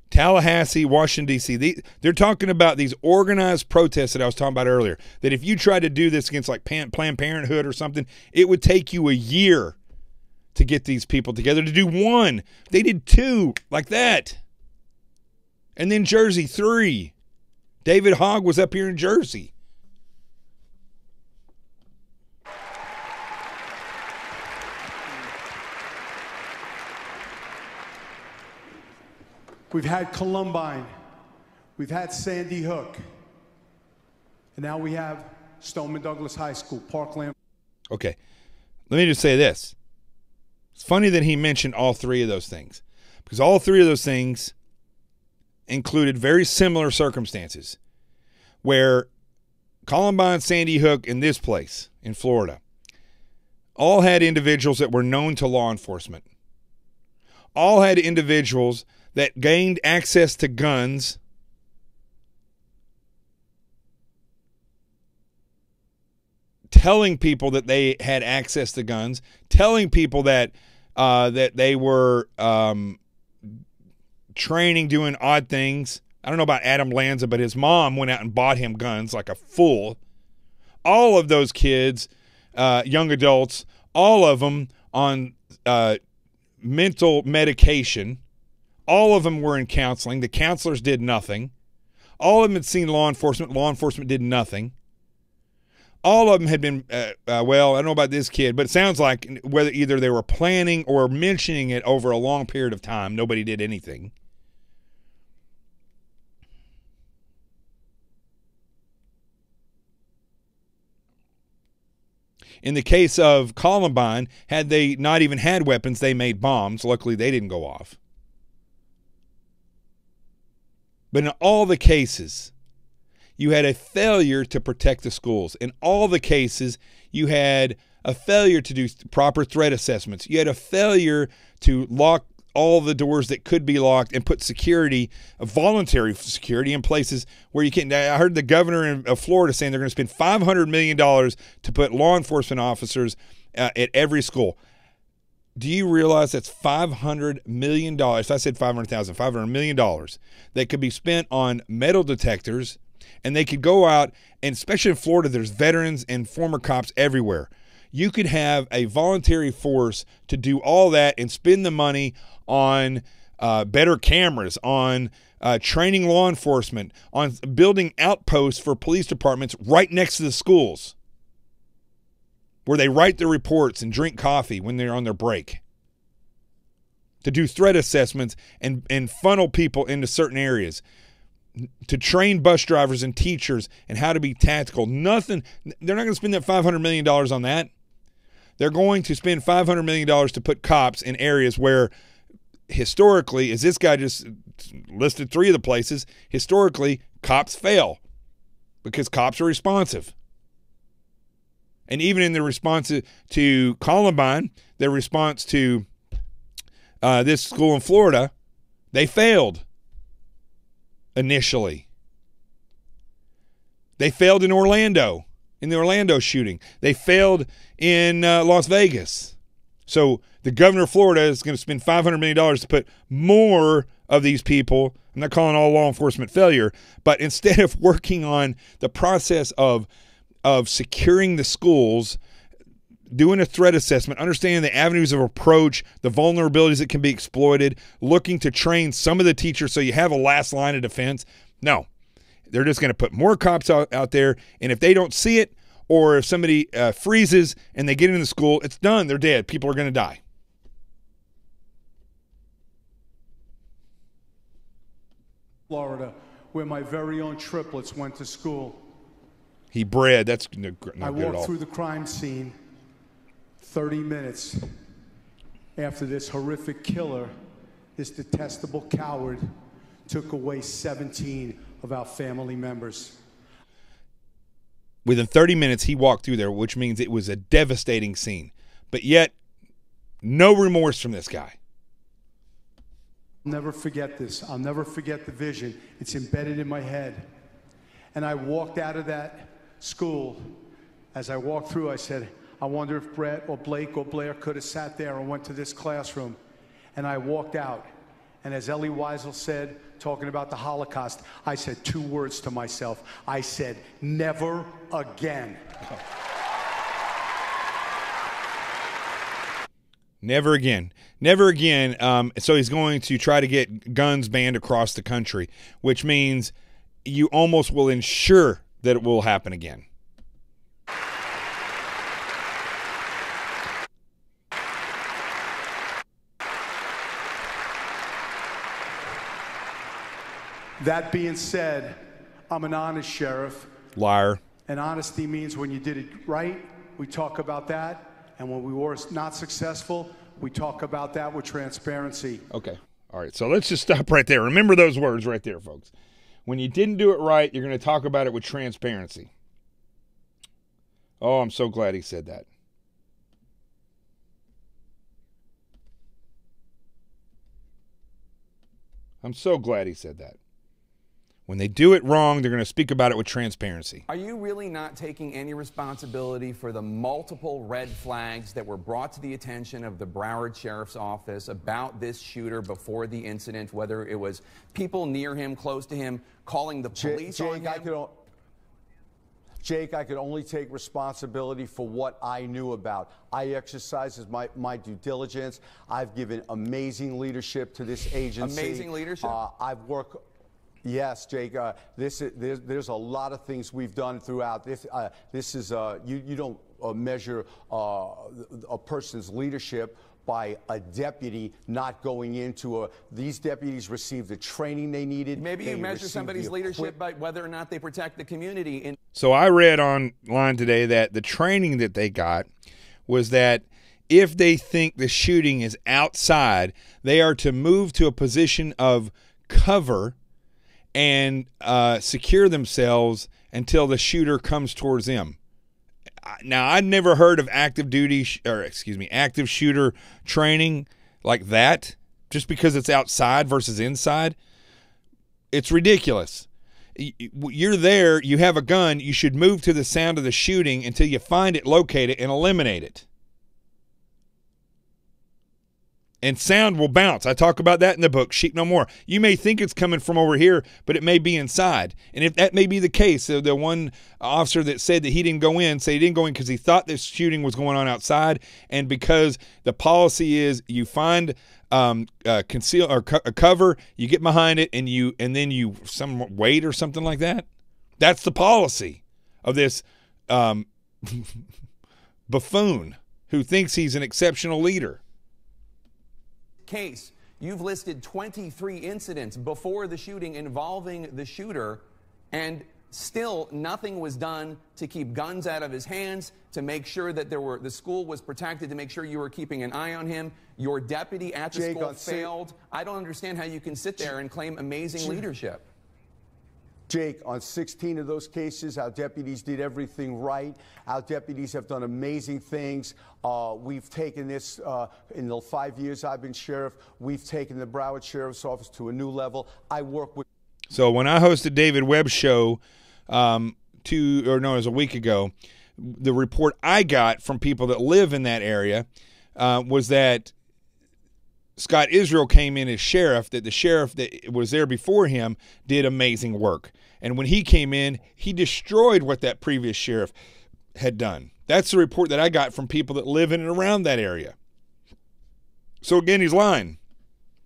Tallahassee, Washington, D.C. They're talking about these organized protests that I was talking about earlier, that if you tried to do this against like Planned Parenthood or something, it would take you a year to get these people together to do one. They did two like that. And then Jersey, 3. David Hogg was up here in Jersey. We've had Columbine. We've had Sandy Hook. And now we have Stoneman Douglas High School, Parkland. Okay, let me just say this. It's funny that he mentioned all three of those things, because all three of those things included very similar circumstances where Columbine, Sandy Hook, and this place in Florida all had individuals that were known to law enforcement. All had individuals that gained access to guns telling people that they had access to guns, telling people that that they were training, doing odd things. I don't know about Adam Lanza, but his mom went out and bought him guns like a fool. All of those kids, young adults, all of them on mental medication. All of them were in counseling. The counselors did nothing. All of them had seen law enforcement. Law enforcement did nothing. All of them had been, well, I don't know about this kid, but it sounds like whether either they were planning or mentioning it over a long period of time, nobody did anything. In the case of Columbine, had they not even had weapons, they made bombs. Luckily, they didn't go off. But in all the cases, you had a failure to protect the schools. In all the cases, you had a failure to do proper threat assessments. You had a failure to lock all the doors that could be locked and put security, voluntary security, in places where you can't. I heard the governor of Florida saying they're going to spend $500 million to put law enforcement officers at every school. Do you realize that's $500 million? If I said 500,000, $500 million that could be spent on metal detectors, and they could go out, and especially in Florida, there's veterans and former cops everywhere. You could have a voluntary force to do all that and spend the money on better cameras, on training law enforcement, on building outposts for police departments right next to the schools, where they write their reports and drink coffee when they're on their break, to do threat assessments and funnel people into certain areas, to train bus drivers and teachers and how to be tactical. Nothing. They're not going to spend that $500 million on that. They're going to spend $500 million to put cops in areas where historically, as this guy just listed three of the places, historically, cops fail because cops are responsive. And even in the response to Columbine, their response to this school in Florida, they failed initially. They failed in Orlando, in the Orlando shooting. They failed in Las Vegas. So the governor of Florida is going to spend $500 million to put more of these people. I'm not calling all law enforcement failure, but instead of working on the process of securing the schools, doing a threat assessment, understanding the avenues of approach, the vulnerabilities that can be exploited, looking to train some of the teachers so you have a last line of defense. No, they're just going to put more cops out there, and if they don't see it, or if somebody freezes and they get into the school, it's done. They're dead. People are going to die. Florida, where my very own triplets went to school. He bred. That's not good at all. I walked through the crime scene 30 minutes after this horrific killer, this detestable coward, took away 17 of our family members. Within 30 minutes, he walked through there, which means it was a devastating scene. But yet, no remorse from this guy. I'll never forget this. I'll never forget the vision. It's embedded in my head. And I walked out of that school. As I walked through, I said, I wonder if Brett or Blake or Blair could have sat there and went to this classroom. And I walked out. And as Elie Wiesel said, talking about the Holocaust, I said two words to myself. I said, never again. Never again. Never again. So he's going to try to get guns banned across the country, which means you almost will ensure that it will happen again. That being said, I'm an honest sheriff. Liar. And honesty means when you did it right, we talk about that. And when we were not successful, we talk about that with transparency. Okay. All right. So let's just stop right there. Remember those words right there, folks. When you didn't do it right, you're going to talk about it with transparency. Oh, I'm so glad he said that. I'm so glad he said that. When they do it wrong, they're going to speak about it with transparency. Are you really not taking any responsibility for the multiple red flags that were brought to the attention of the Broward Sheriff's Office about this shooter before the incident, whether it was people near him, close to him, calling the police on him? Jake, I could only take responsibility for what I knew about. I exercised my due diligence. I've given amazing leadership to this agency. Amazing leadership? I've worked... Yes, Jake. There's a lot of things we've done throughout this. You don't measure a person's leadership by a deputy not going into these deputies received the training they needed. Maybe you measure somebody's leadership by whether or not they protect the community. So I read online today that the training that they got was that if they think the shooting is outside, they are to move to a position of cover and secure themselves until the shooter comes towards them. Now, I'd never heard of active shooter training like that, just because it's outside versus inside. It's ridiculous. You're there, you have a gun, you should move to the sound of the shooting until you find it, locate it, and eliminate it. And sound will bounce. I talk about that in the book, Sheep No More. You may think it's coming from over here, but it may be inside. And if that may be the case, the one officer that said that he didn't go in, said he didn't go in because he thought this shooting was going on outside, and because the policy is you find conceal or a cover, you get behind it, and then you some wait or something like that. That's the policy of this buffoon who thinks he's an exceptional leader. Case, you've listed 23 incidents before the shooting involving the shooter, and still nothing was done to keep guns out of his hands, to make sure that the school was protected, to make sure you were keeping an eye on him. Your deputy at the school failed. I don't understand how you can sit there and claim amazing leadership. Jake, on 16 of those cases, our deputies did everything right. Our deputies have done amazing things. We've taken this, in the 5 years I've been sheriff, we've taken the Broward Sheriff's Office to a new level. I work with... So when I hosted David Webb's show it was a week ago, the report I got from people that live in that area was that Scott Israel came in as sheriff, that the sheriff that was there before him did amazing work. And when he came in, he destroyed what that previous sheriff had done. That's the report that I got from people that live in and around that area. So again, he's lying.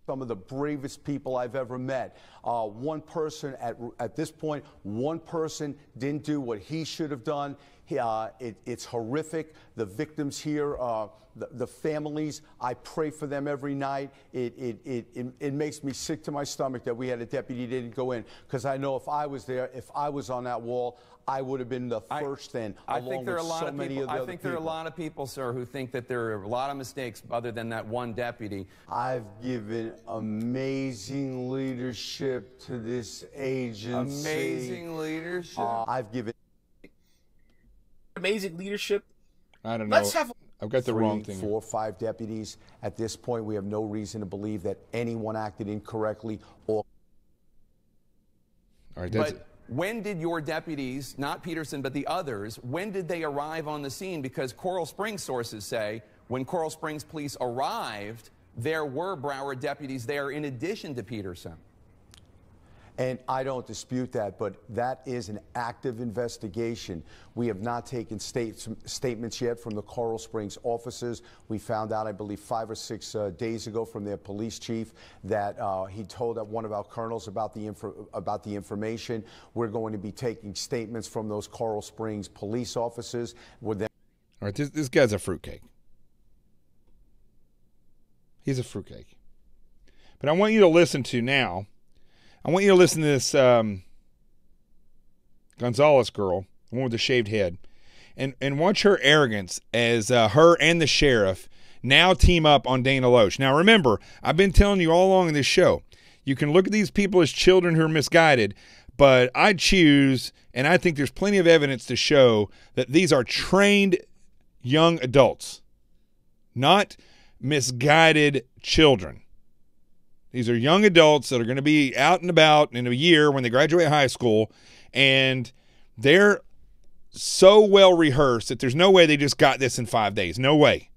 Some of the bravest people I've ever met. One person, at this point, one person didn't do what he should have done. It's horrific. The victims here, the families, I pray for them every night. It makes me sick to my stomach that we had a deputy that didn't go in, because I know if I was there, if I was on that wall, I would have been the first in, along with so many of the other people. I think there are a lot of people, sir, who think that there are a lot of mistakes other than that one deputy. I've given amazing leadership to this agency. Amazing leadership? I've given... Amazing leadership. I don't know. I've got the wrong thing. 4 or 5 deputies. At this point, we have no reason to believe that anyone acted incorrectly or... All right, that's... But when did your deputies, not Peterson, but the others, when did they arrive on the scene? Because Coral Springs sources say when Coral Springs police arrived, there were Broward deputies there in addition to Peterson. And I don't dispute that, but that is an active investigation. We have not taken statements yet from the Coral Springs officers. We found out, I believe, 5 or 6 days ago from their police chief that he told one of our colonels about the information. We're going to be taking statements from those Coral Springs police officers. All right, this guy's a fruitcake. He's a fruitcake. But I want you to listen to now. I want you to listen to this Gonzalez girl the one with the shaved head. And watch her arrogance as her and the sheriff now team up on Dana Loesch. Now remember, I've been telling you all along in this show, you can look at these people as children who are misguided, but I choose, and I think there's plenty of evidence to show that these are trained young adults, not misguided children. These are young adults that are going to be out and about in a year when they graduate high school, and they're so well rehearsed that there's no way they just got this in 5 days. No way.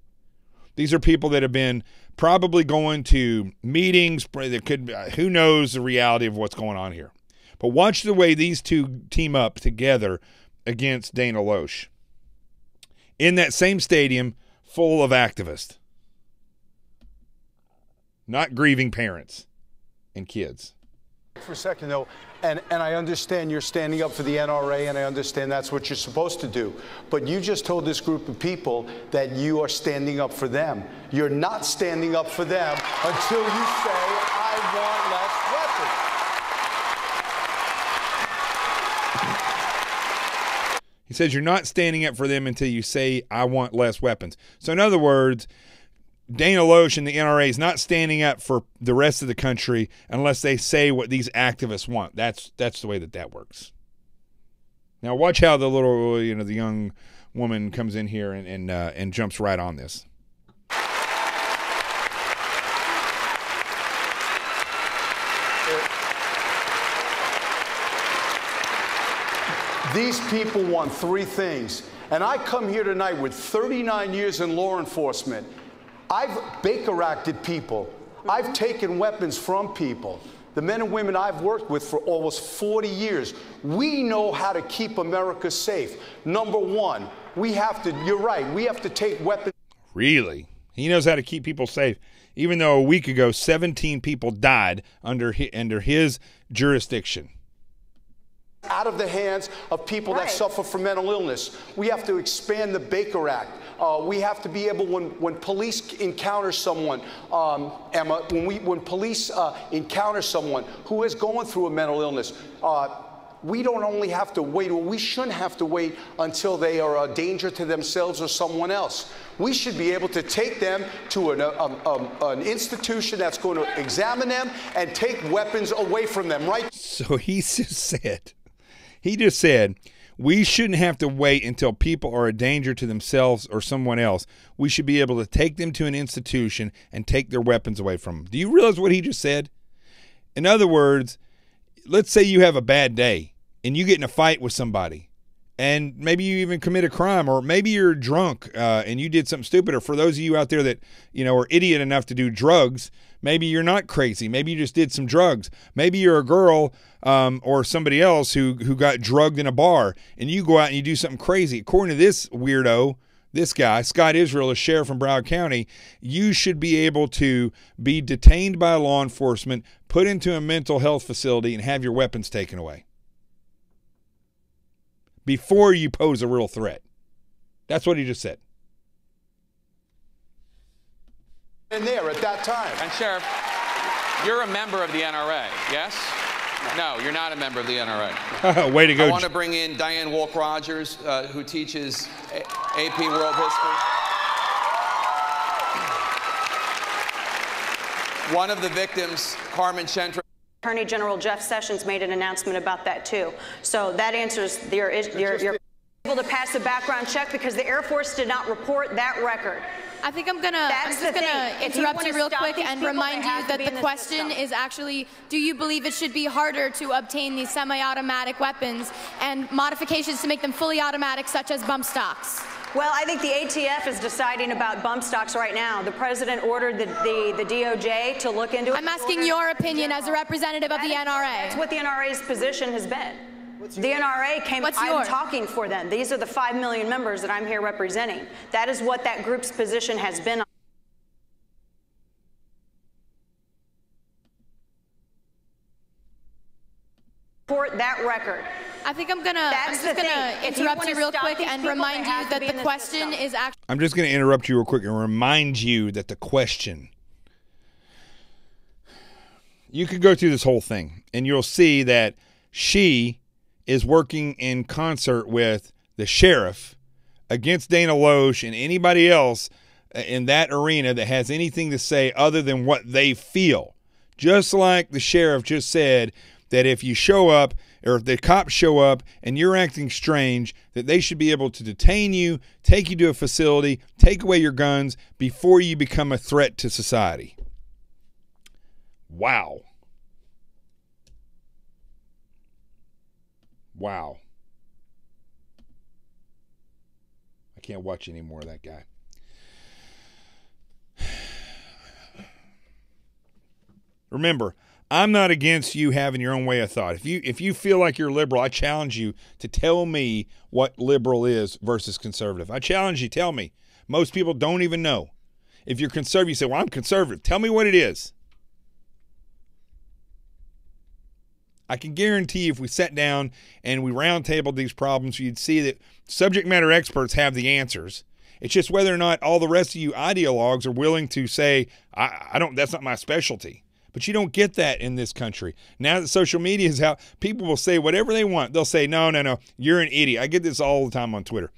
These are people that have been probably going to meetings that could, who knows the reality of what's going on here. But watch the way these two team up together against Dana Loesch in that same stadium full of activists, not grieving parents and kids. For a second, though, and I understand you're standing up for the NRA, and I understand that's what you're supposed to do. But you just told this group of people that you are standing up for them. You're not standing up for them until you say, I want less weapons. He says you're not standing up for them until you say, I want less weapons. So in other words, Dana Loesch and the NRA is not standing up for the rest of the country unless they say what these activists want. That's the way that works. Now watch how the little, the young woman comes in here and jumps right on this. These people want three things. And I come here tonight with 39 years in law enforcement. I've Baker-acted people. I've taken weapons from people. The men and women I've worked with for almost 40 years. We know how to keep America safe. Number one, you're right, we have to take weapons. Really? He knows how to keep people safe, even though a week ago 17 people died under his jurisdiction. Out of the hands of people that suffer from mental illness. We have to expand the Baker Act. We have to be able, when police encounter someone, Emma, when police encounter someone who is going through a mental illness, we don't only have to wait, or we shouldn't have to wait until they are a danger to themselves or someone else. We should be able to take them to an institution that's going to examine them and take weapons away from them, right? So he just said, we shouldn't have to wait until people are a danger to themselves or someone else. We should be able to take them to an institution and take their weapons away from them. Do you realize what he just said? In other words, let's say you have a bad day and you get in a fight with somebody, and maybe you even commit a crime, or maybe you're drunk and you did something stupid. Or for those of you out there that, are idiot enough to do drugs, maybe you're not crazy. Maybe you just did some drugs. Maybe you're a girl or somebody else who got drugged in a bar, and you go out and you do something crazy. According to this weirdo, this guy, Scott Israel, a sheriff from Broward County, you should be able to be detained by law enforcement, put into a mental health facility, and have your weapons taken away before you pose a real threat. That's what he just said. And there at that time. And Sheriff, you're a member of the NRA, yes? No, you're not a member of the NRA. Way to go. I want to bring in Diane Wolk-Rogers, who teaches AP World History. One of the victims, Carmen Chentra. Attorney General Jeff Sessions made an announcement about that too. So that answers you're able to pass a background check because the Air Force did not report that record. I think I'm just gonna interrupt you real quick and remind you that the question is actually, do you believe it should be harder to obtain these semi-automatic weapons and modifications to make them fully automatic, such as bump stocks? Well, I think the ATF is deciding about bump stocks right now. The president ordered the DOJ to look into it. I'm asking your opinion as a representative of the NRA. That's what the NRA's position has been. The NRA came, I'm talking for them. These are the 5 million members that I'm here representing. That is what that group's position has been. Report that record. I think I'm just gonna interrupt you real quick and remind you that the question is actually. I'm just going to interrupt you real quick and remind you that the question. You could go through this whole thing and you'll see that she is working in concert with the sheriff against Dana Loesch and anybody else in that arena that has anything to say other than what they feel. Just like the sheriff just said that if you show up or if the cops show up and you're acting strange, that they should be able to detain you, take you to a facility, take away your guns before you become a threat to society. Wow. Wow. I can't watch any more of that guy. Remember, I'm not against you having your own way of thought. If you feel like you're liberal, I challenge you to tell me what liberal is versus conservative. I challenge you, tell me. Most people don't even know. If you're conservative, you say, well, I'm conservative. Tell me what it is. I can guarantee if we sat down and we roundtabled these problems, you'd see that subject matter experts have the answers. It's just whether or not all the rest of you ideologues are willing to say, I don't, that's not my specialty. But you don't get that in this country. Now that social media is out, people will say whatever they want. They'll say, no, you're an idiot. I get this all the time on Twitter.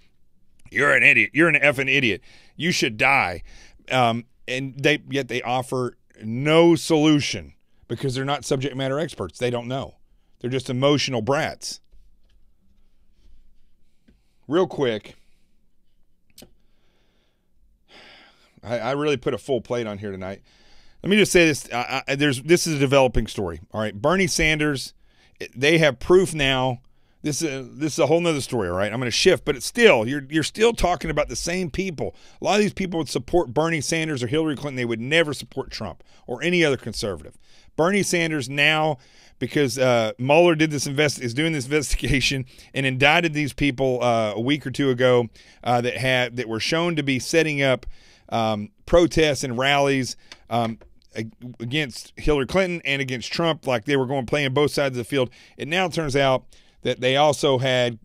You're an idiot. You're an effing idiot. You should die. And yet they offer no solution because they're not subject matter experts. They don't know. They're just emotional brats. Real quick, I really put a full plate on here tonight. Let me just say this. This is a developing story. All right. Bernie Sanders, they have proof now. This is a whole nother story. All right. I'm going to shift, but it's still, you're still talking about the same people. A lot of these people would support Bernie Sanders or Hillary Clinton. They would never support Trump or any other conservative. Bernie Sanders now, because Mueller is doing this investigation and indicted these people a week or two ago that were shown to be setting up protests and rallies against Hillary Clinton and against Trump, like they were going playing both sides of the field. It now turns out that they also had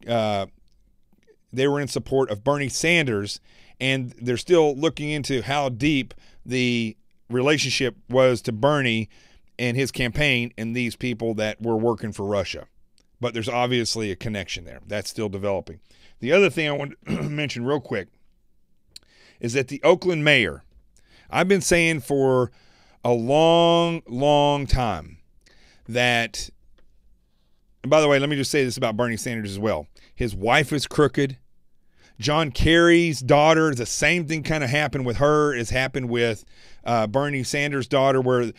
they were in support of Bernie Sanders, and they're still looking into how deep the relationship was to Bernie and his campaign and these people that were working for Russia. But there's obviously a connection there. That's still developing. The other thing I want to mention real quick is that the Oakland mayor, I've been saying for a long, long time that, and by the way, let me just say this about Bernie Sanders as well. His wife is crooked. John Kerry's daughter, the same thing kind of happened with her as happened with Bernie Sanders' daughter, where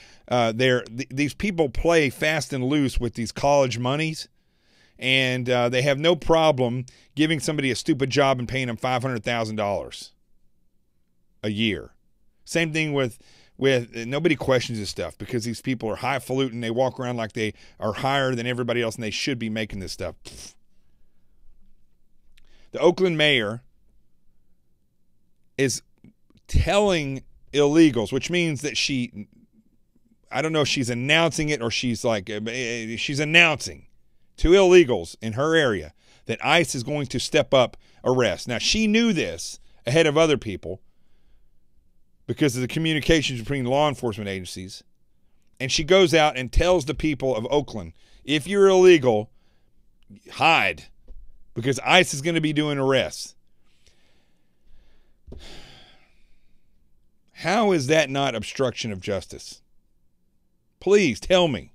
these people play fast and loose with these college monies, and they have no problem giving somebody a stupid job and paying them $500,000 a year. Same thing with nobody questions this stuff because these people are highfalutin. They walk around like they are higher than everybody else and they should be making this stuff. Pfft. The Oakland mayor is telling illegals, which means that I don't know if she's announcing it or she's announcing to illegals in her area that ICE is going to step up arrests. Now, she knew this ahead of other people because of the communications between law enforcement agencies. And she goes out and tells the people of Oakland, if you're illegal, hide, because ICE is going to be doing arrests. How is that not obstruction of justice? Please tell me.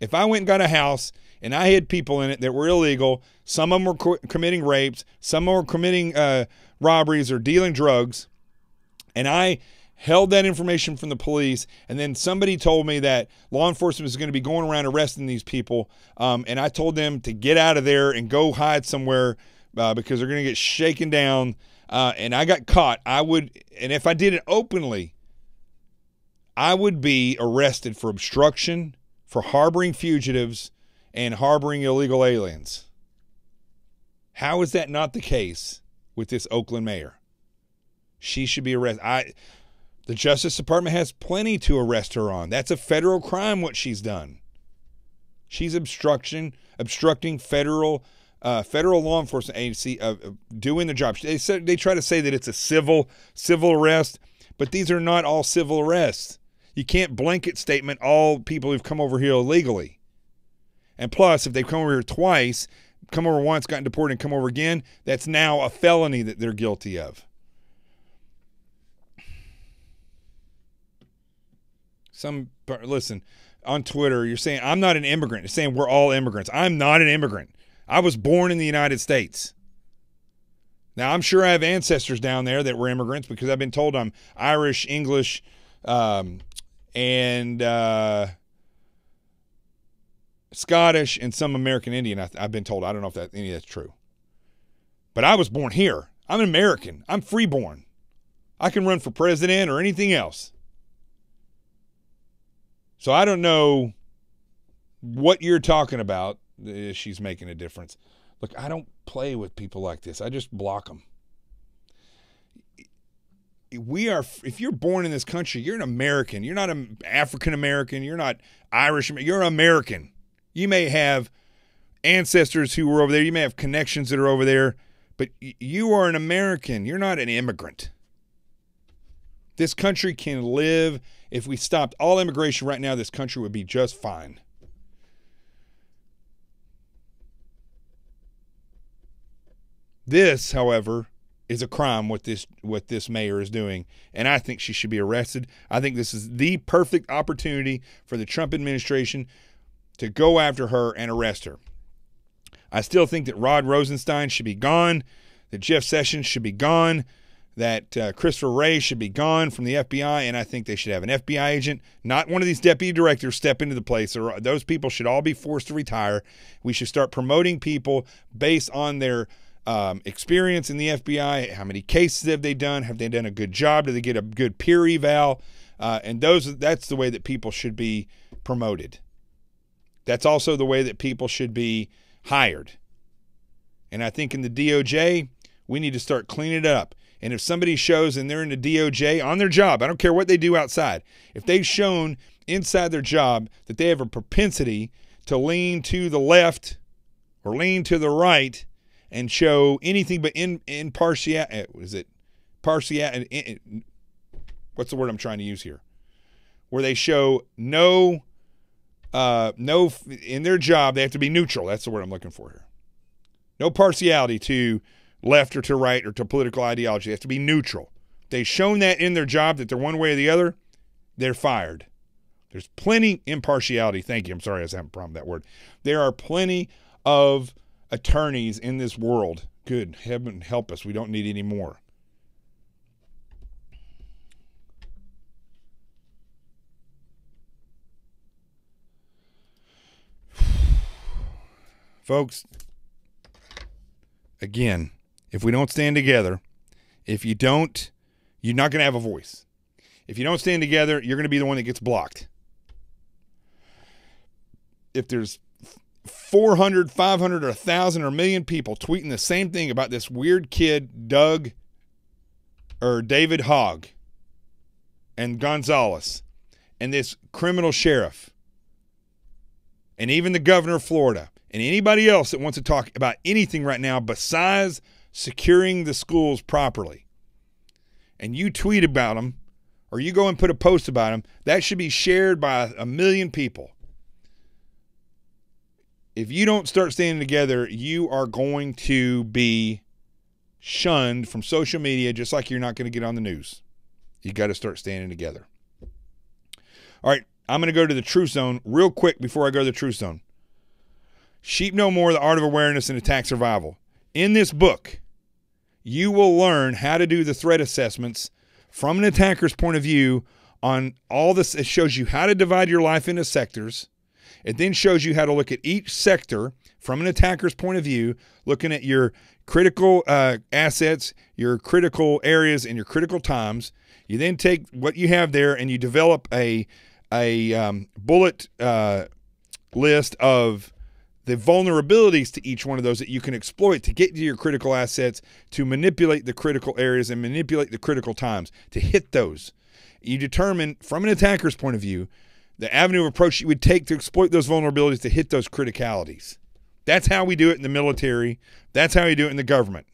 If I went and got a house and I had people in it that were illegal, some of them were committing rapes, some of them were committing robberies or dealing drugs, and I held that information from the police, and then somebody told me that law enforcement is going to be going around arresting these people, and I told them to get out of there and go hide somewhere because they're going to get shaken down, and I got caught, and if I did it openly, I would be arrested for obstruction, for harboring fugitives, and harboring illegal aliens. How is that not the case with this Oakland mayor? She should be arrested. The Justice Department has plenty to arrest her on. That's a federal crime, what she's done. She's obstructing federal law enforcement agency of doing the job. They try to say that it's a civil arrest, but these are not all civil arrests. You can't blanket statement all people who've come over here illegally. And plus, if they've come over here twice, come over once, gotten deported, and come over again, that's now a felony that they're guilty of. Listen, on Twitter, you're saying, I'm not an immigrant. You're saying we're all immigrants. I'm not an immigrant. I was born in the United States. Now, I'm sure I have ancestors down there that were immigrants because I've been told I'm Irish, English, and Scottish, and some American Indian, I've been told. I don't know if any of that's true. But I was born here. I'm an American. I'm freeborn. I can run for president or anything else. So I don't know what you're talking about. She's making a difference. Look, I don't play with people like this. I just block them. If you're born in this country, you're an American. You're not an African American. You're not Irish. You're American. You may have ancestors who were over there. You may have connections that are over there. But you are an American. You're not an immigrant. This country can live. If we stopped all immigration right now, this country would be just fine. This, however, is a crime what this mayor is doing, and I think she should be arrested. I think this is the perfect opportunity for the Trump administration to go after her and arrest her. I still think that Rod Rosenstein should be gone, that Jeff Sessions should be gone, that Christopher Wray should be gone from the FBI, and I think they should have an FBI agent, not one of these deputy directors, step into the place. Those people should all be forced to retire. We should start promoting people based on their experience in the FBI. How many cases have they done? Have they done a good job? Do they get a good peer eval? And that's the way that people should be promoted. That's also the way that people should be hired. And I think in the DOJ, we need to start cleaning it up. And if somebody shows and they're in the DOJ on their job, I don't care what they do outside, if they've shown inside their job that they have a propensity to lean to the left or lean to the right and show anything but impartiality, what's the word I'm trying to use here? Where they show no, in their job, they have to be neutral. That's the word I'm looking for here. No partiality to left or to right or to political ideology. They have to be neutral. They've shown that in their job that they're one way or the other, they're fired. There's plenty impartiality. Thank you. I'm sorry I was having a problem with that word. There are plenty of attorneys in this world. Good heaven help us. We don't need any more. Folks, again, if we don't stand together, you're not going to have a voice. If you don't stand together, you're going to be the one that gets blocked. If there's 400, 500, or 1,000 or a million people tweeting the same thing about this weird kid, David Hogg and Gonzalez and this criminal sheriff and even the governor of Florida and anybody else that wants to talk about anything right now besides securing the schools properly, and you tweet about them or you go and put a post about them, that should be shared by a million people. If you don't start standing together, you are going to be shunned from social media, just like you're not going to get on the news. You got to start standing together. All right, I'm going to go to the Truth Zone real quick before I go to the Truth Zone. Sheep No More, The Art of Awareness and Attack Survival. In this book, you will learn how to do the threat assessments from an attacker's point of view on all this. It shows you how to divide your life into sectors. It then shows you how to look at each sector from an attacker's point of view, looking at your critical assets, your critical areas, and your critical times. You then take what you have there and you develop a bullet list of the vulnerabilities to each one of those that you can exploit to get to your critical assets, to manipulate the critical areas and manipulate the critical times, to hit those. You determine from an attacker's point of view the avenue of approach you would take to exploit those vulnerabilities to hit those criticalities. That's how we do it in the military. That's how we do it in the government,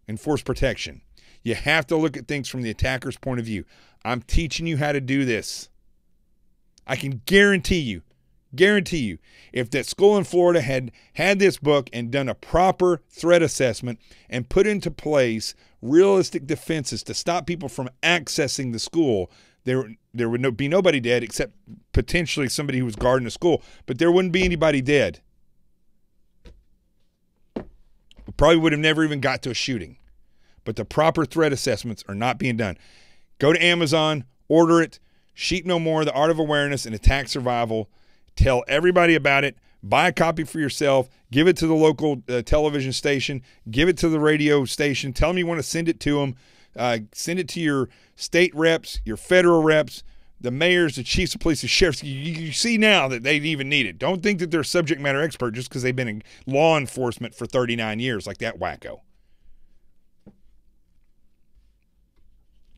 in force protection. You have to look at things from the attacker's point of view. I'm teaching you how to do this. I can guarantee you, if that school in Florida had this book and done a proper threat assessment and put into place realistic defenses to stop people from accessing the school, there would be nobody dead except potentially somebody who was guarding the school, but there wouldn't be anybody dead. We probably would have never even got to a shooting. But the proper threat assessments are not being done. Go to Amazon, order it. Sheep No More, The Art of Awareness and Attack Survival. Tell everybody about it. Buy a copy for yourself. Give it to the local television station. Give it to the radio station. Tell them you want to send it to them. Send it to your state reps, your federal reps, the mayors, the chiefs of police, the sheriffs. You see now that they even need it. Don't think that they're subject matter expert just because they've been in law enforcement for 39 years like that wacko.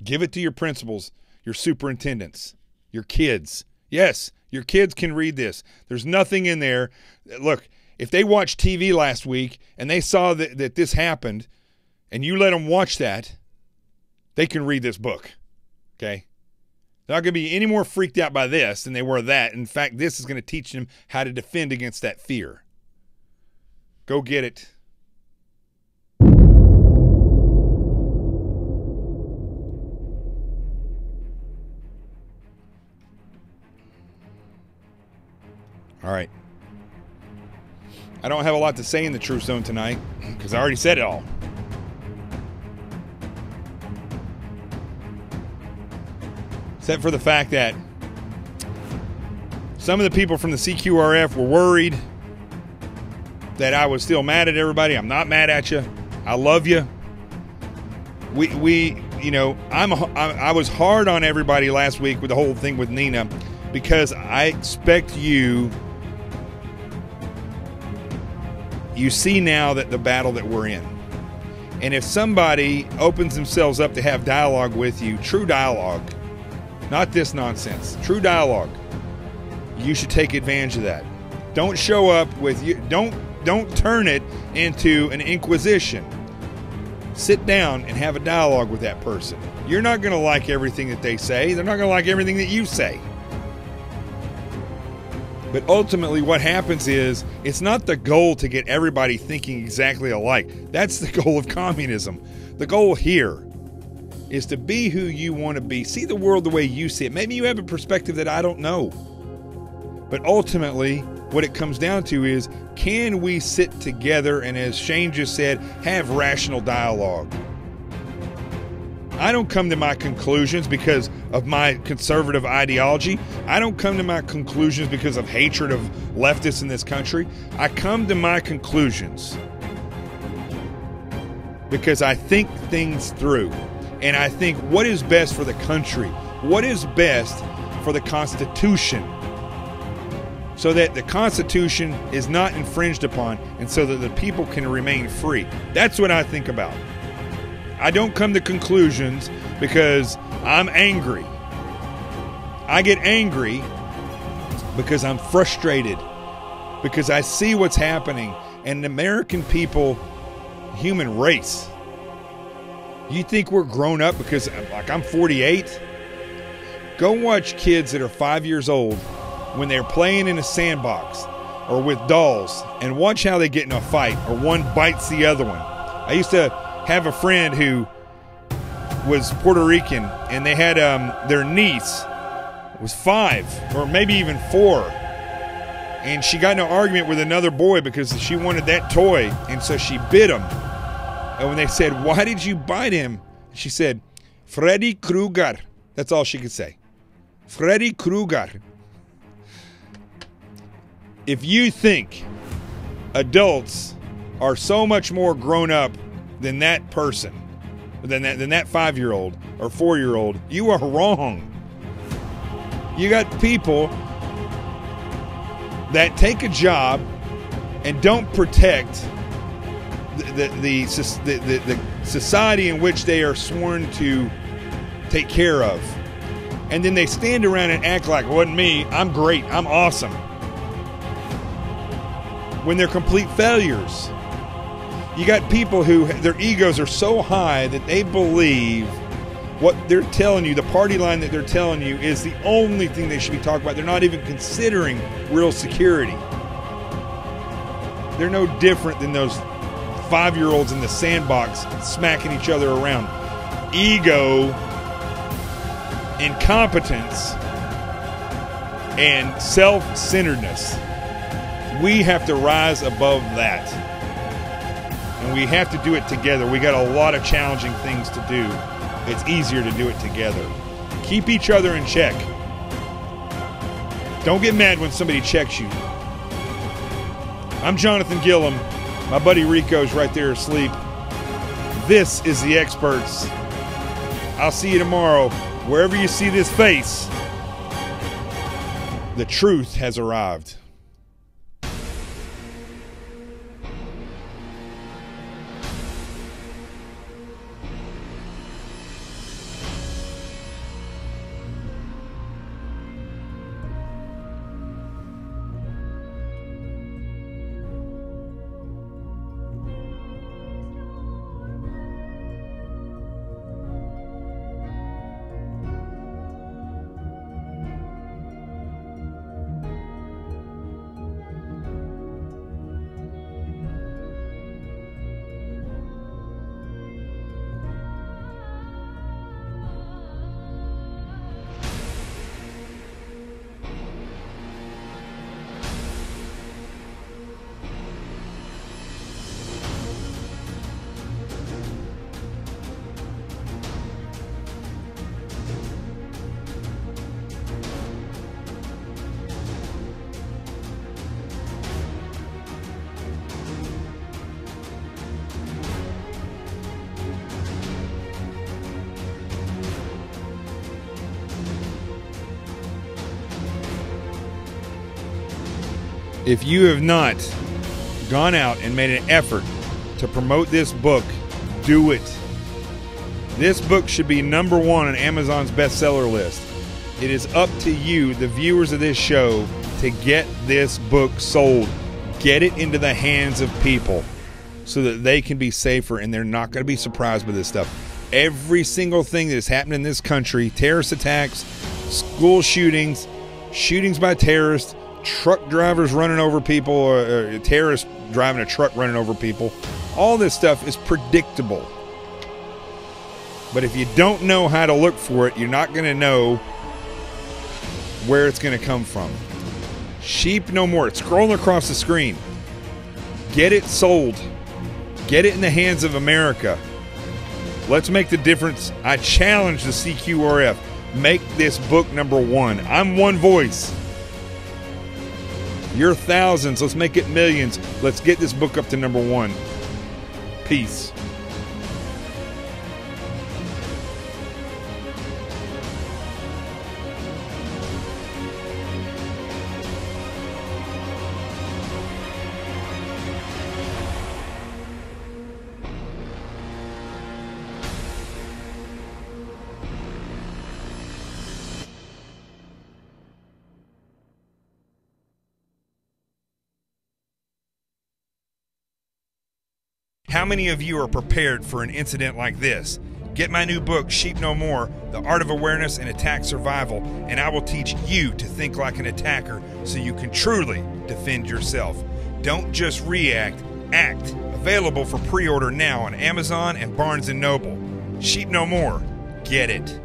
Give it to your principals, your superintendents, your kids. Yes, your kids can read this. There's nothing in there. Look, if they watched TV last week and they saw that this happened and you let them watch that, they can read this book, okay? They're not going to be any more freaked out by this than they were that. In fact, this is going to teach them how to defend against that fear. Go get it. All right. I don't have a lot to say in the Truth Zone tonight because I already said it all. Except for the fact that some of the people from the CQRF were worried that I was still mad at everybody. I'm not mad at you. I love you. You know, I was hard on everybody last week with the whole thing with Nina because I expect you see now that the battle that we're in. And if somebody opens themselves up to have dialogue with you, true dialogue, not this nonsense, true dialogue, you should take advantage of that. Don't show up with you. Don't turn it into an inquisition. Sit down and have a dialogue with that person. You're not going to like everything that they say. They're not going to like everything that you say. But ultimately what happens is it's not the goal to get everybody thinking exactly alike. That's the goal of communism. The goal here is to be who you want to be. See the world the way you see it. Maybe you have a perspective that I don't know. But ultimately, what it comes down to is, can we sit together and, as Shane just said, have rational dialogue? I don't come to my conclusions because of my conservative ideology. I don't come to my conclusions because of hatred of leftists in this country. I come to my conclusions because I think things through. And I think what is best for the country, what is best for the Constitution, so that the Constitution is not infringed upon and so that the people can remain free. That's what I think about. I don't come to conclusions because I'm angry. I get angry because I'm frustrated, because I see what's happening. And the American people, human race, you think we're grown up because, like, I'm 48? Go watch kids that are 5 years old when they're playing in a sandbox or with dolls and watch how they get in a fight or one bites the other one. I used to have a friend who was Puerto Rican, and they had their niece was 5 or maybe even 4, and she got in an argument with another boy because she wanted that toy, and so she bit him. And when they said, "Why did you bite him?" she said, "Freddy Krueger." That's all she could say. Freddy Krueger. If you think adults are so much more grown up than that person, than that 5-year-old or 4-year-old, you are wrong. You got people that take a job and don't protect the society in which they are sworn to take care of. And then they stand around and act like, it wasn't me, I'm great, I'm awesome, when they're complete failures. You got people who, their egos are so high that they believe What they're telling you, the party line that they're telling you, is the only thing they should be talking about. They're not even considering real security. They're no different than those 5-year-olds in the sandbox smacking each other around. Ego, incompetence, and self-centeredness. We have to rise above that. And we have to do it together. We got a lot of challenging things to do. It's easier to do it together. Keep each other in check. Don't get mad when somebody checks you. I'm Jonathan Gillum. My buddy Rico's right there asleep. This is The Experts. I'll see you tomorrow. Wherever you see this face, the truth has arrived. If you have not gone out and made an effort to promote this book, do it. This book should be #1 on Amazon's bestseller list. It is up to you, the viewers of this show, to get this book sold. Get it into the hands of people so that they can be safer and they're not going to be surprised by this stuff. Every single thing that has happened in this country, terrorist attacks, school shootings, shootings by terrorists, truck drivers running over people, or terrorists driving a truck running over people, all this stuff is predictable. But if you don't know how to look for it, you're not going to know where it's going to come from. Sheep No More. It's scrolling across the screen. Get it sold. Get it in the hands of America. Let's make the difference. I challenge the CQRF. Make this book #1. I'm one voice. You're thousands. Let's make it millions. Let's get this book up to #1. Peace. How many of you are prepared for an incident like this? Get my new book, Sheep No More, The Art of Awareness and Attack Survival, and I will teach you to think like an attacker so you can truly defend yourself. Don't just react, act. Available for pre-order now on Amazon and Barnes & Noble. Sheep No More. Get it.